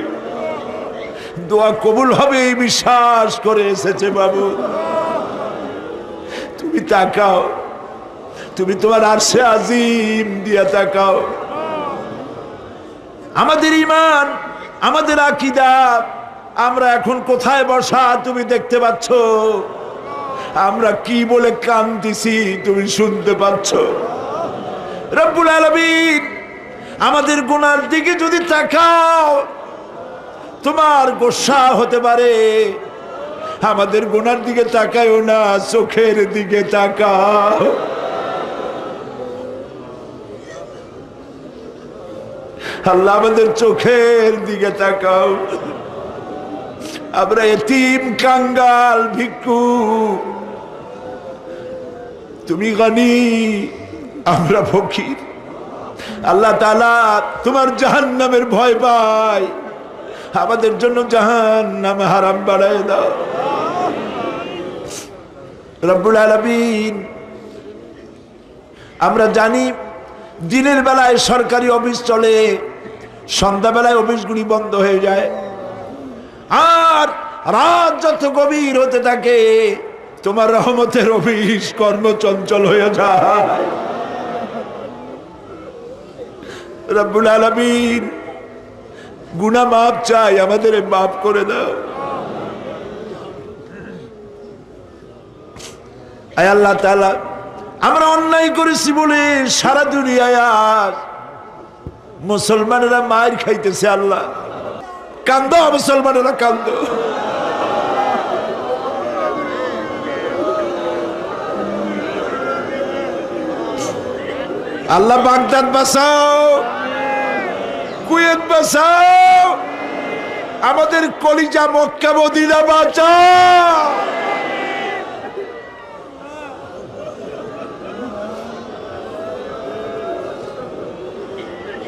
S1: দোয়া কবুল হবে এই বিশ্বাস করে এসেছে। বাবু তুমি তাকাও, তুমি তোমার আরশে আজিম দিয়া তাকাও। আমাদের ঈমান, আমাদের আকীদা, আমরা এখন কোথায় বসা তুমি দেখতে পাচ্ছ, আমরা কি বলে কাঁদতেছি তুমি শুনতে পাচ্ছ। রব্বুল আলামিন আমাদের গুনার দিকে যদি তাকাও তোমার গোসা হতে পারে। আমাদের গুনার দিকে তাকায়ও না, চোখের দিকে তাকাও। আল্লাহ আমাদের চোখের দিকে তাকাও। আমরা এতিম, কাঙ্গাল, ভিক্ষু, তুমি গনি, আমরা ফকির। আল্লাহ তাআলা তোমার জাহান্নামের ভয় পায়, আমাদের জন্য জাহান্নাম হারাম বানায় দাও। রব্বুল আলামিন আমরা জানি দিনের বেলায় সরকারি অফিস চলে, সন্ধ্যাবেলায় অফিসগুলি বন্ধ হয়ে যায়, আর রাত যত গভীর হতে থাকে তোমার রহমতের অফিস কর্মচঞ্চল হয়ে যায়। রব্বুল আলামিন গুনাহ মাফ চাই, আমাদের মাফ করে দাও। আয় আল্লাহ তাআলা আমরা অন্যায় করেছি বলে সারা দুনিয়ায় আজ মুসলমানেরা মার খাইতেছে। আল্লাহ কান্দো, মুসলমানেরা কান্দো। আল্লাহ বাগদাদ বাঁচাও, কুয়েত বাঁচাও, আমাদের কলিজা মক্কা মদিনা বাঁচাও।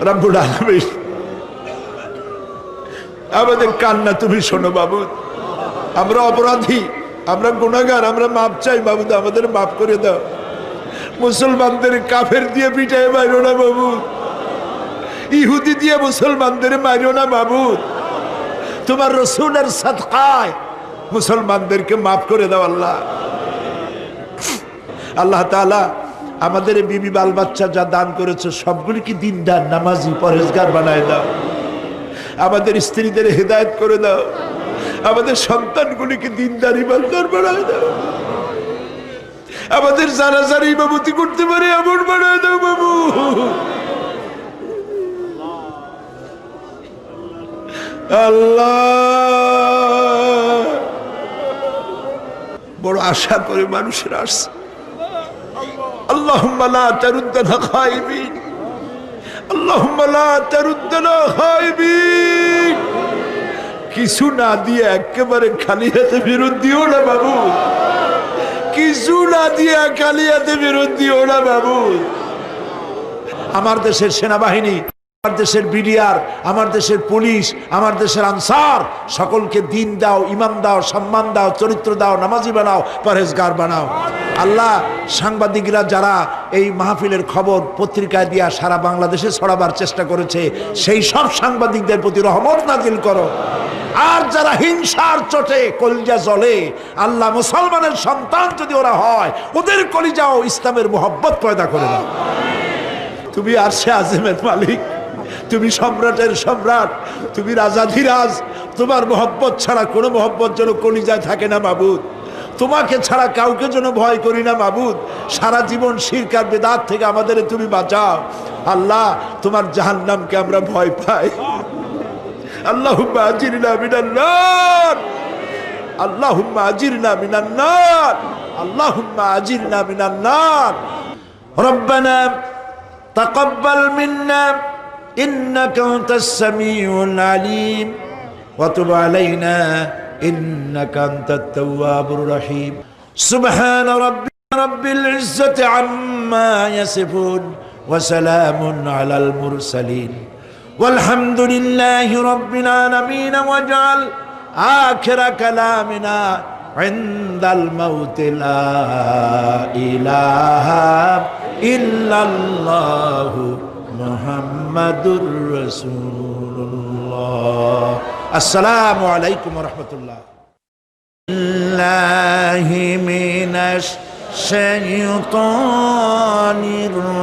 S1: রব্বুল আলামিন আমাদের কান্না তুমি শোনো বাবু। আমরা অপরাধী, আমরা গুনাহগার, আমরা মাপ চাই বাবু, আমাদের মাফ করে দাও। মুসলমানদের কাফের দিয়ে পিটায় মারো না বাবু, ইহুদি দিয়ে মুসলমানদের মারো না বাবু। তোমার রসুলের সাদকায় মুসলমানদেরকে মাফ করে দাও আল্লাহ। আল্লাহ তাআলা আমাদের বিবি বাল বাচ্চা যা দান করেছে সবগুলিকে দিনদার, নামাজি, পরহেজগার বানায় দাও। আমাদের স্ত্রীদের হেদায়েত করে দাও, আমাদের সন্তানগুলিকে দিনদার, ইমানদার বানায় দাও। আমাদের যারা যারা ইমামতি করতে পারে এমন বানায় দাও বাবু। আল্লাহ বড় আশা করে মানুষের আসছে। আল্লাহুম্মা লা তারুদ্দানা খাইবিন, আল্লাহুম্মা লা তারুদ্দানা খাইবিন। কিছু না দিয়ে একেবারে খালি হাতে ফেরত দিও না বাবু, কিছু না দিয়ে খালি হাতে ফেরত দিও না বাবু। আমার দেশের সেনাবাহিনী, আমার দেশের বিডিআর, আমার দেশের পুলিশ, আমার দেশের আনসার সকলকে দিন দাও, ইমান দাও, সম্মান দাও, চরিত্র দাও, নামাজি বানাও, পরহেজগার বানাও। আল্লাহ সাংবাদিকরা যারা এই মাহফিলের খবর পত্রিকায় দিয়া সারা বাংলাদেশে ছড়াবার চেষ্টা করেছে, সেই সব সাংবাদিকদের প্রতি রহমত নাজিল করো। আর যারা হিংসার চোটে কলিজা জ্বলে, আল্লাহ মুসলমানের সন্তান যদি ওরা হয়, ওদের কলিজাও ইসলামের মোহব্বত পয়দা করে দাও। তুমি আরশে আজিমের মালিক, তুমি সম্রাটের সম্রাট, তুমি রাজাধিরাজ। তোমার মোহব্বত ছাড়া কোনো মোহব্বত যেন কলিজায় থাকে না মাবুদ। তোমাকে ছাড়া কাউকে যেন ভয় করি না মাবুদ। সারা জীবন শিরক আর বিদআত থেকে আমাদের তুমি বাঁচাও আল্লাহ। তোমার জাহান্নামকে আমরা ভয় পাই। আল্লাহুম্মা আজিরনা মিনান নার, আল্লাহুম্মা আজিরনা মিনান নার, আল্লাহুম্মা আজিরনা মিনান নার। রব্বানা তাকাব্বাল মিন্না ইন্নাকা আনতাস সামিউল আলিম ওয়া তুব আলাইনা ইন্নাকা আনতাত তাওয়াবুর রহিম। সুবহান রাব্বিকা রাব্বিল ইজ্জাতি আম্মা আম্মা ইয়াসিফুন ওয়া সালামুন আলাল মুরসালিন ওয়ালহামদুলিল্লাহি রাব্বিল আলামিন ওয়াজআল আখিরা কালামিনা ইনদাল মাউত লা ইলাহা ইল্লাল্লাহু মুহাম্মাদুর রাসূলুল্লাহ। আসসালামু আলাইকুম ওয়া রাহমাতুল্লাহ। বিল্লাহি মিনাশ শাইতানির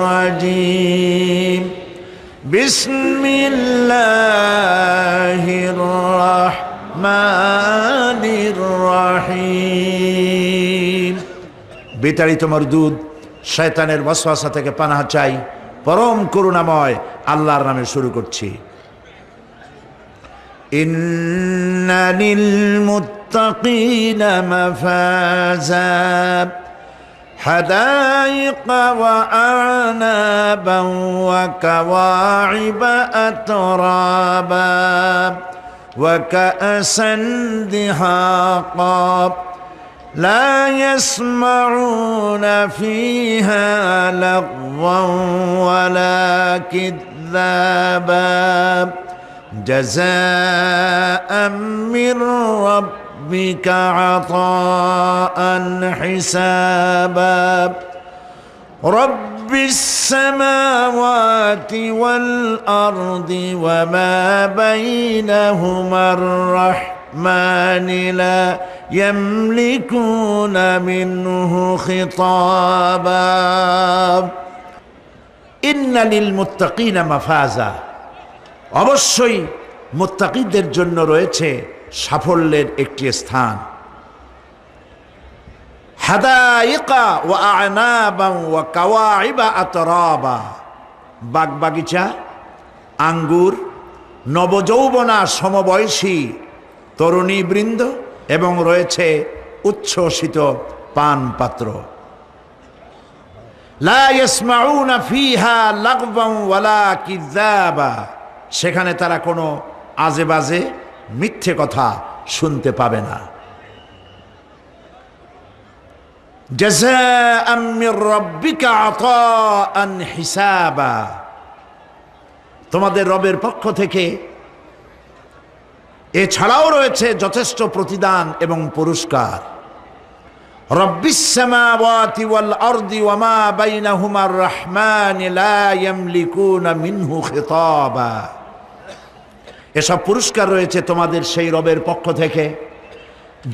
S1: রাজিম। বিসমিল্লাহির রাহমানির রাহিম। বিতাড়িত মরদুদ শয়তানের ওয়াসওয়াসা থেকে পানাহ চাই পরম করুণাময় আল্লাহর নামে শুরু করছি। ইন্না লিল মুত্তাকিনা মাফাজা হাদাইকা ওয়া আনাবান ওয়া কাওয়াইবা আতরাবা ওয়া কাআসান দিহাকা لا يسمعون فيها لغوا ولا كذابا جزاء من ربك عطاء حسابا رب السماوات والأرض وما بينهما الرحمن لا يملكون منه خطابا إن للمتقين مفازا। অবশ্যই মুত্তাকিদের জন্য রয়েছে সাফল্যের একটি স্থান। হাদাইকা ওয়া আনাবান ওয়া কাওয়াইবা আতরাবা, বাগবাগিচা, আঙ্গুর, নবযৌবনা সমবয়সী তরুণী বৃন্দ এবং রয়েছে উচ্ছ্বসিত পান পাত্র। লা ইয়াসমাউনা ফিহা লাগওয়ান ওয়ালা কিযাবা, সেখানে তারা কোনো আজেবাজে মিথ্যে কথা শুনতে পাবে না। জাযাআম মির রাব্বিকা আতাআন হিসাবা, তোমাদের রবের পক্ষ থেকে এছাড়াও রয়েছে যথেষ্ট প্রতিদান এবং পুরস্কার। রব্বিস সামাওয়াতি ওয়াল আরদি ওয়া মা বাইনাহুমার রাহমান লা ইয়ামলিকুনা মিনহু খিতাবা, এসব পুরস্কার রয়েছে তোমাদের সেই রবের পক্ষ থেকে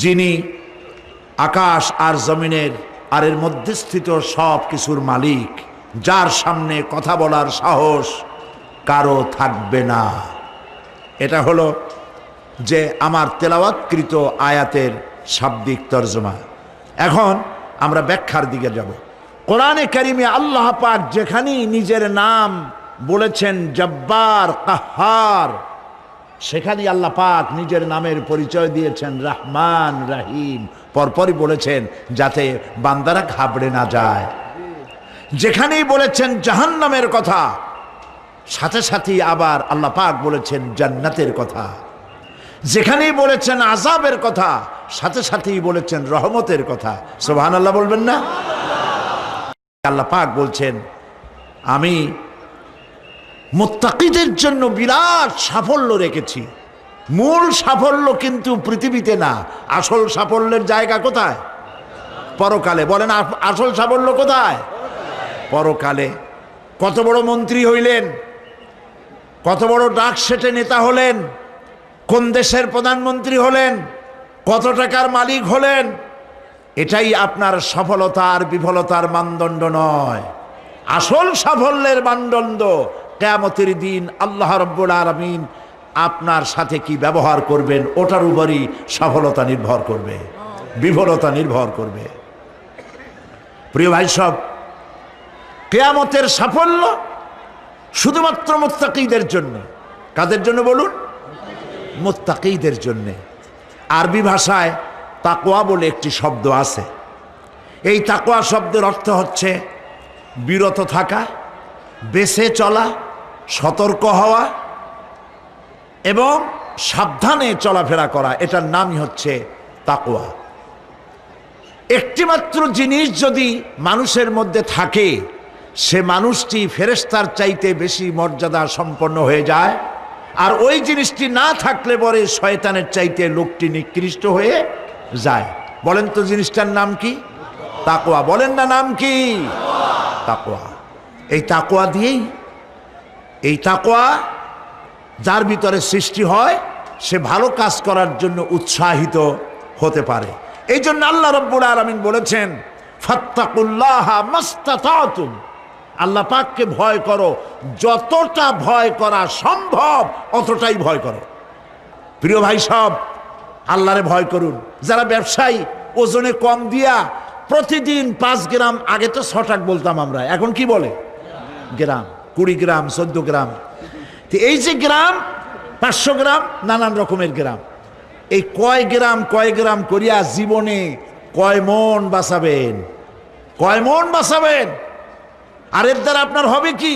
S1: যিনি আকাশ আর জমিনের আর এর মধ্যে স্থিত সব কিছুর মালিক, যার সামনে কথা বলার সাহস কারো থাকবে না। এটা হলো যে আমার তেলাওয়াতকৃত আয়াতের শাব্দিক তর্জমা। এখন আমরা ব্যাখ্যার দিকে যাব। কোরআনে কারিমে আল্লাহ পাক যেখানেই নিজের নাম বলেছেন জব্বার, কাহ্হার, সেখানেই আল্লাহ পাক নিজের নামের পরিচয় দিয়েছেন রহমান, রহিম, পরপরই বলেছেন যাতে বান্দারা ঘাবড়ে না যায়। যেখানেই বলেছেন জাহান্নামের কথা, সাথে সাথেই আবার আল্লাহ পাক বলেছেন জান্নাতের কথা। যেখানেই বলেছেন আযাবের কথা, সাথে সাথেই বলেছেন রহমতের কথা। সুবহানাল্লাহ বলবেন না? আল্লাহ পাক বলছেন আমি মুত্তাকিদের জন্য বিরাট সাফল্য রেখেছি। মূল সাফল্য কিন্তু পৃথিবীতে না, আসল সাফল্যের জায়গা কোথায়? পরকালে। বলেন আসল সাফল্য কোথায়? পরকালে। কত বড় মন্ত্রী হইলেন, কত বড় ডাক সেটে নেতা হলেন, কোন দেশের প্রধানমন্ত্রী হলেন, কত টাকার মালিক হলেন, এটাই আপনার সফলতা আর বিফলতার মানদণ্ড নয়। আসল সাফল্যের মানদণ্ড কিয়ামতের দিন আল্লাহ রাব্বুল আলামিন আপনার সাথে কি ব্যবহার করবেন, ওটার উপরই সফলতা নির্ভর করবে, বিফলতা নির্ভর করবে। প্রিয় ভাই সব, কিয়ামতের সাফল্য শুধুমাত্র মুত্তাকিদের জন্য। কাদের জন্য বলুন? মুত্তাকিদের জন্য। আরবি ভাষায় তাকওয়া বলে একটি শব্দ আছে। এই তাকওয়া শব্দের অর্থ হচ্ছে বিরত থাকা, বেঁচে চলা, সতর্ক হওয়া এবং সাবধানে চলাফেরা করা। এটার নামই হচ্ছে তাকওয়া। একটিমাত্র জিনিস যদি মানুষের মধ্যে থাকে সে মানুষটি ফেরেশতার চাইতে বেশি মর্যাদা সম্পন্ন হয়ে যায়, আর ওই জিনিসটি না থাকলে পরে শয়তানের চাইতে লোকটি নিকৃষ্ট হয়ে যায়। বলেন তো জিনিসটার নাম কি? তাকওয়া। বলেন না নাম কি? তাকওয়া। এই তাকওয়া দিয়েই, এই তাকওয়া যার ভিতরে সৃষ্টি হয় সে ভালো কাজ করার জন্য উৎসাহিত হতে পারে। এই জন্য আল্লাহ রাব্বুল আলামিন বলেছেন ফাত্তাকুল্লাহা মাস্তাতাতুম, আল্লাহ পাককে ভয় করো, যতটা ভয় করা সম্ভব অতটাই ভয় করো। প্রিয় ভাই সব, আল্লাহরে ভয় করুন। যারা ব্যবসায়ী ওজনে কম দিয়া প্রতিদিন 5 গ্রাম, আগে তো 6 টাকা বলতাম আমরা, এখন কি বলে? গ্রাম, 20 গ্রাম, 14 গ্রাম। তো এই যে গ্রাম, 500 গ্রাম, নানান রকমের গ্রাম, এই কয় গ্রাম করিয়া জীবনে কয় মন বাঁচাবেন? কয় মন বাঁচাবেন? আর এর দ্বারা আপনার হবে কি?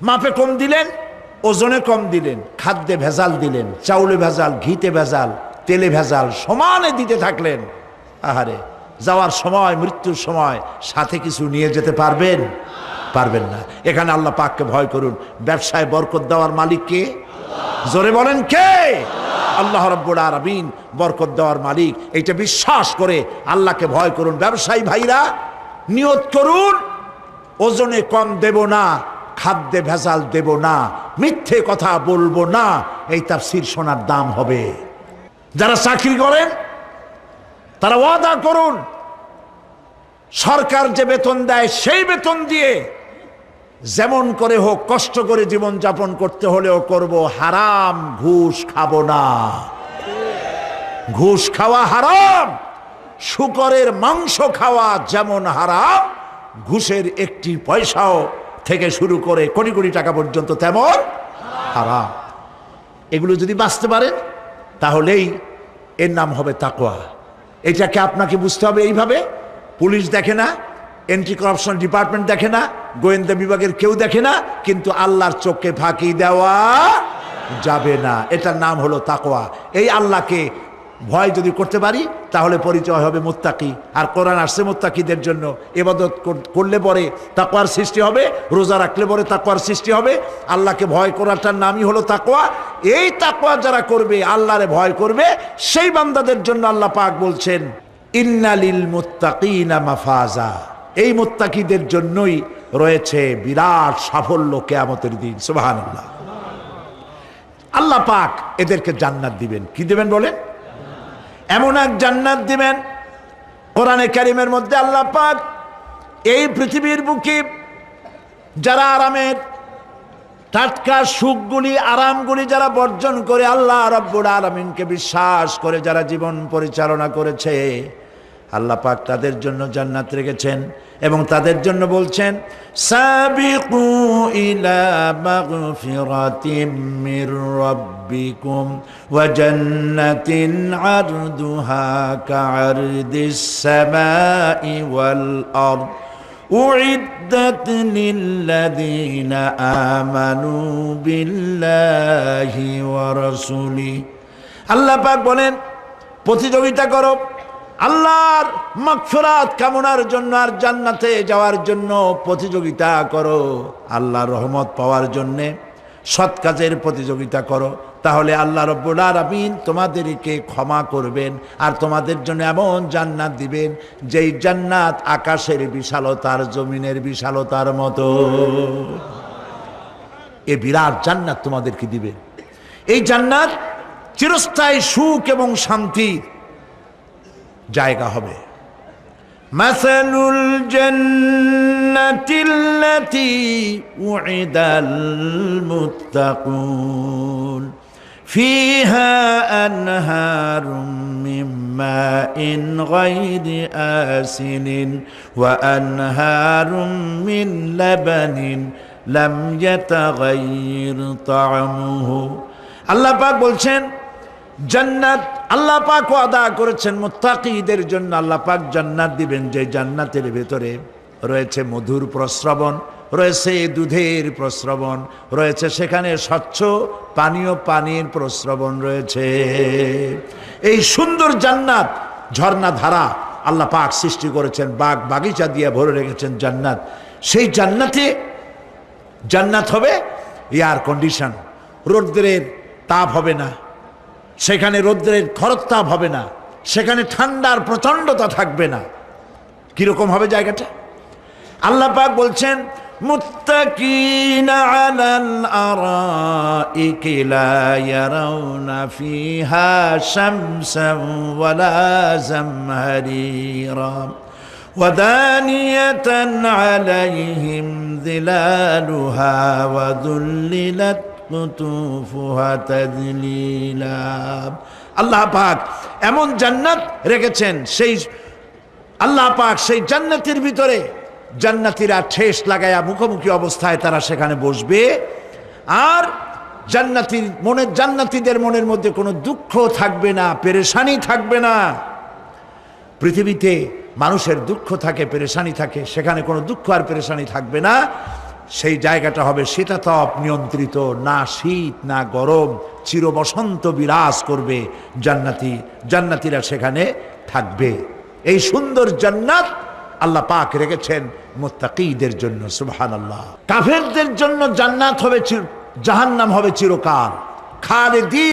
S1: মাপে কম দিলেন, ওজনে কম দিলেন, খাদ্যে ভেজাল দিলেন, চাউলে ভেজাল, ঘিতে ভেজাল, তেলে ভেজাল, সমানে দিতে থাকলেন। আহারে, যাওয়ার সময়, মৃত্যুর সময় সাথে কিছু নিয়ে যেতে পারবেন? পারবেন না। এখানে আল্লাহ পাককে ভয় করুন। ব্যবসায় বরকত দেওয়ার মালিক কে? জোরে বলেন কে? আল্লাহ রাব্বুল আলামিন বরকত দেওয়ার মালিক। এইটা বিশ্বাস করে আল্লাহকে ভয় করুন। ব্যবসায়ী ভাইরা নিয়ত করুন, ওজনে কম দেব না, খাদ্যে ভেজাল দেব না, মিথ্যে কথা বলবো না, এই তাফসীর শোনার দাম হবে। যারা চাকরি করেন তারা ওয়াদা করুন, সরকার যে বেতন দেয় সেই বেতন দিয়ে যেমন করে হোক কষ্ট করে জীবন যাপন করতে হলেও করব, হারাম ঘুষ খাবো না। ঘুষ খাওয়া হারাম। শূকরের মাংস খাওয়া যেমন হারাম, ঘুষের একটি পয়সাও থেকে শুরু করে কোটি কোটি টাকা পর্যন্ত তেমন হারাম। এগুলো যদি বাঁচতে পারেন তাহলেই এর নাম হবে তাকওয়া। এটাকে আপনাকে বুঝতে হবে এইভাবে। পুলিশ দেখে না, এন্টি করাপশন ডিপার্টমেন্ট দেখে না, গোয়েন্দা বিভাগের কেউ দেখে না, কিন্তু আল্লাহর চোখে ফাঁকি দেওয়া যাবে না। এটার নাম হলো তাকওয়া। এই আল্লাহকে ভয় যদি করতে পারি তাহলে পরিচয় হবে মুত্তাকি। আর কোরআন আসছে মুত্তাকিদের জন্য। ইবাদত করলে পরে তাকওয়ার সৃষ্টি হবে, রোজা রাখলে পরে তাকওয়ার সৃষ্টি হবে। আল্লাহকে ভয় করাটার নামই হলো তাকওয়া। এই তাকওয়া যারা করবে, আল্লাহরে ভয় করবে, সেই বান্দাদের জন্য আল্লাহ পাক বলছেন ইন্নালিল মুত্তাকিনা মাফাজা। এই মুত্তাকিদের জন্যই রয়েছে বিরাট সাফল্য কিয়ামতের দিন। সুবহানাল্লাহ। আল্লাহ পাক এদেরকে জান্নাত দিবেন। কি দিবেন বলেন? এমন এক জান্নাত দিবেন, কোরআনে কারীমের মধ্যে আল্লাহ পাক এই পৃথিবীর বুকে যারা আরামের টাটকা সুখগুলি, আরামগুলি যারা বর্জন করে আল্লাহ রাব্বুল আলামিনকে বিশ্বাস করে যারা জীবন পরিচালনা করেছে, আল্লাহ পাক তাদের জন্য জান্নাত রেখেছেন। এবং তাদের জন্য বলছেন সাবিকু ইলা মাগফিরাতিম মির রাব্বিকুম ওয়া জান্নাতিন আরদুহা কাআরদিস সামাই ওয়াল আরদ উইদ্দাত লিল্লাযীনা আমানু বিল্লাহি ওয়া রাসূলিহি। আল্লাহ পাক বলেন প্রতিযোগিতা করো আল্লাহর মাগফিরাত কামনার জন্য আর জান্নাতে যাওয়ার জন্য প্রতিযোগিতা করো। আল্লাহর রহমত পাওয়ার জন্যে সৎ কাজের প্রতিযোগিতা করো, তাহলে আল্লাহ রাব্বুল আলামিন তোমাদেরকে ক্ষমা করবেন আর তোমাদের জন্য এমন জান্নাত দিবেন যেই জান্নাত আকাশের বিশালতার, জমিনের বিশালতার মতো। এই বিরাট জান্নাত তোমাদেরকে দিবেন। এই জান্নাত চিরস্থায়ী সুখ এবং শান্তির জায়গা হবে। মাসালুল জান্নাতিল্লাতী উইদাল মুত্তাকুন ফিহা আনহারুম মিন মাইন গায়রি আসিনিন ওয়া আনহারুম মিন লাবানিন লাম ইয়াতাগায়্যার তা'আমুহু। আল্লাহ পাক বলছেন জান্নাত আল্লাহ পাক ওয়াদা করেছেন মুত্তাকিদের জন্য। আল্লাহ পাক জান্নাত দিবেন যে জান্নাতের ভেতরে রয়েছে মধুর প্রস্রবণ, রয়েছে দুধের প্রস্রবণ, রয়েছে সেখানে স্বচ্ছ পানীয় পানির প্রস্রবণ রয়েছে। এই সুন্দর জান্নাত ঝর্ণা ধারা আল্লাহ পাক সৃষ্টি করেছেন, বাগ বাগিচা দিয়ে ভরে রেখেছেন জান্নাত। সেই জান্নাতে জান্নাত হবে এয়ার কন্ডিশন, রৌদ্রের তাপ হবে না সেখানে, রৌদ্রের খরতাপ হবে না সেখানে, ঠান্ডার প্রচণ্ডতা থাকবে না। কিরকম হবে জায়গাটা? আল্লাহ পাক বলছেন মুত্তাকিনা আলাল আরাইকি লা ইয়ারাউনা ফিহা শামসান ওয়ালা জামহারিরা ওয়াদানিয়াতান আলাইহিম যিলালুহা ওয়া যুল্লিলাত কুতুফুহা তাযলিলা। আল্লাহ পাক এমন জান্নাত রেখেছেন, সেই আল্লাহ পাক সেই জান্নাতের ভিতরে জান্নাতীরা ঠেস লাগায়া মুখোমুখি অবস্থায় তারা সেখানে বসবে, আর জান্নাতীদের মনের মধ্যে কোনো দুঃখ থাকবে না, পেরেশানি থাকবে না। পৃথিবীতে মানুষের দুঃখ থাকে, পেরেশানি থাকে, সেখানে কোনো দুঃখ আর পেরেশানি থাকবে না। সেই জায়গাটা হবে শীতাতপ নিয়ন্ত্রিত, না শীত না গরম, চির বসন্ত বিরাজ করবে। জান্নাতীরা সেখানে থাকবে। এই সুন্দর জান্নাত আল্লাহ পাক রেখেছেন মুত্তাকীদের জন্য। সুবহানাল্লাহ। কাফেরদের জন্য জান্নাত হবে, জাহান্নাম হবে চিরকাল, খালিদিন।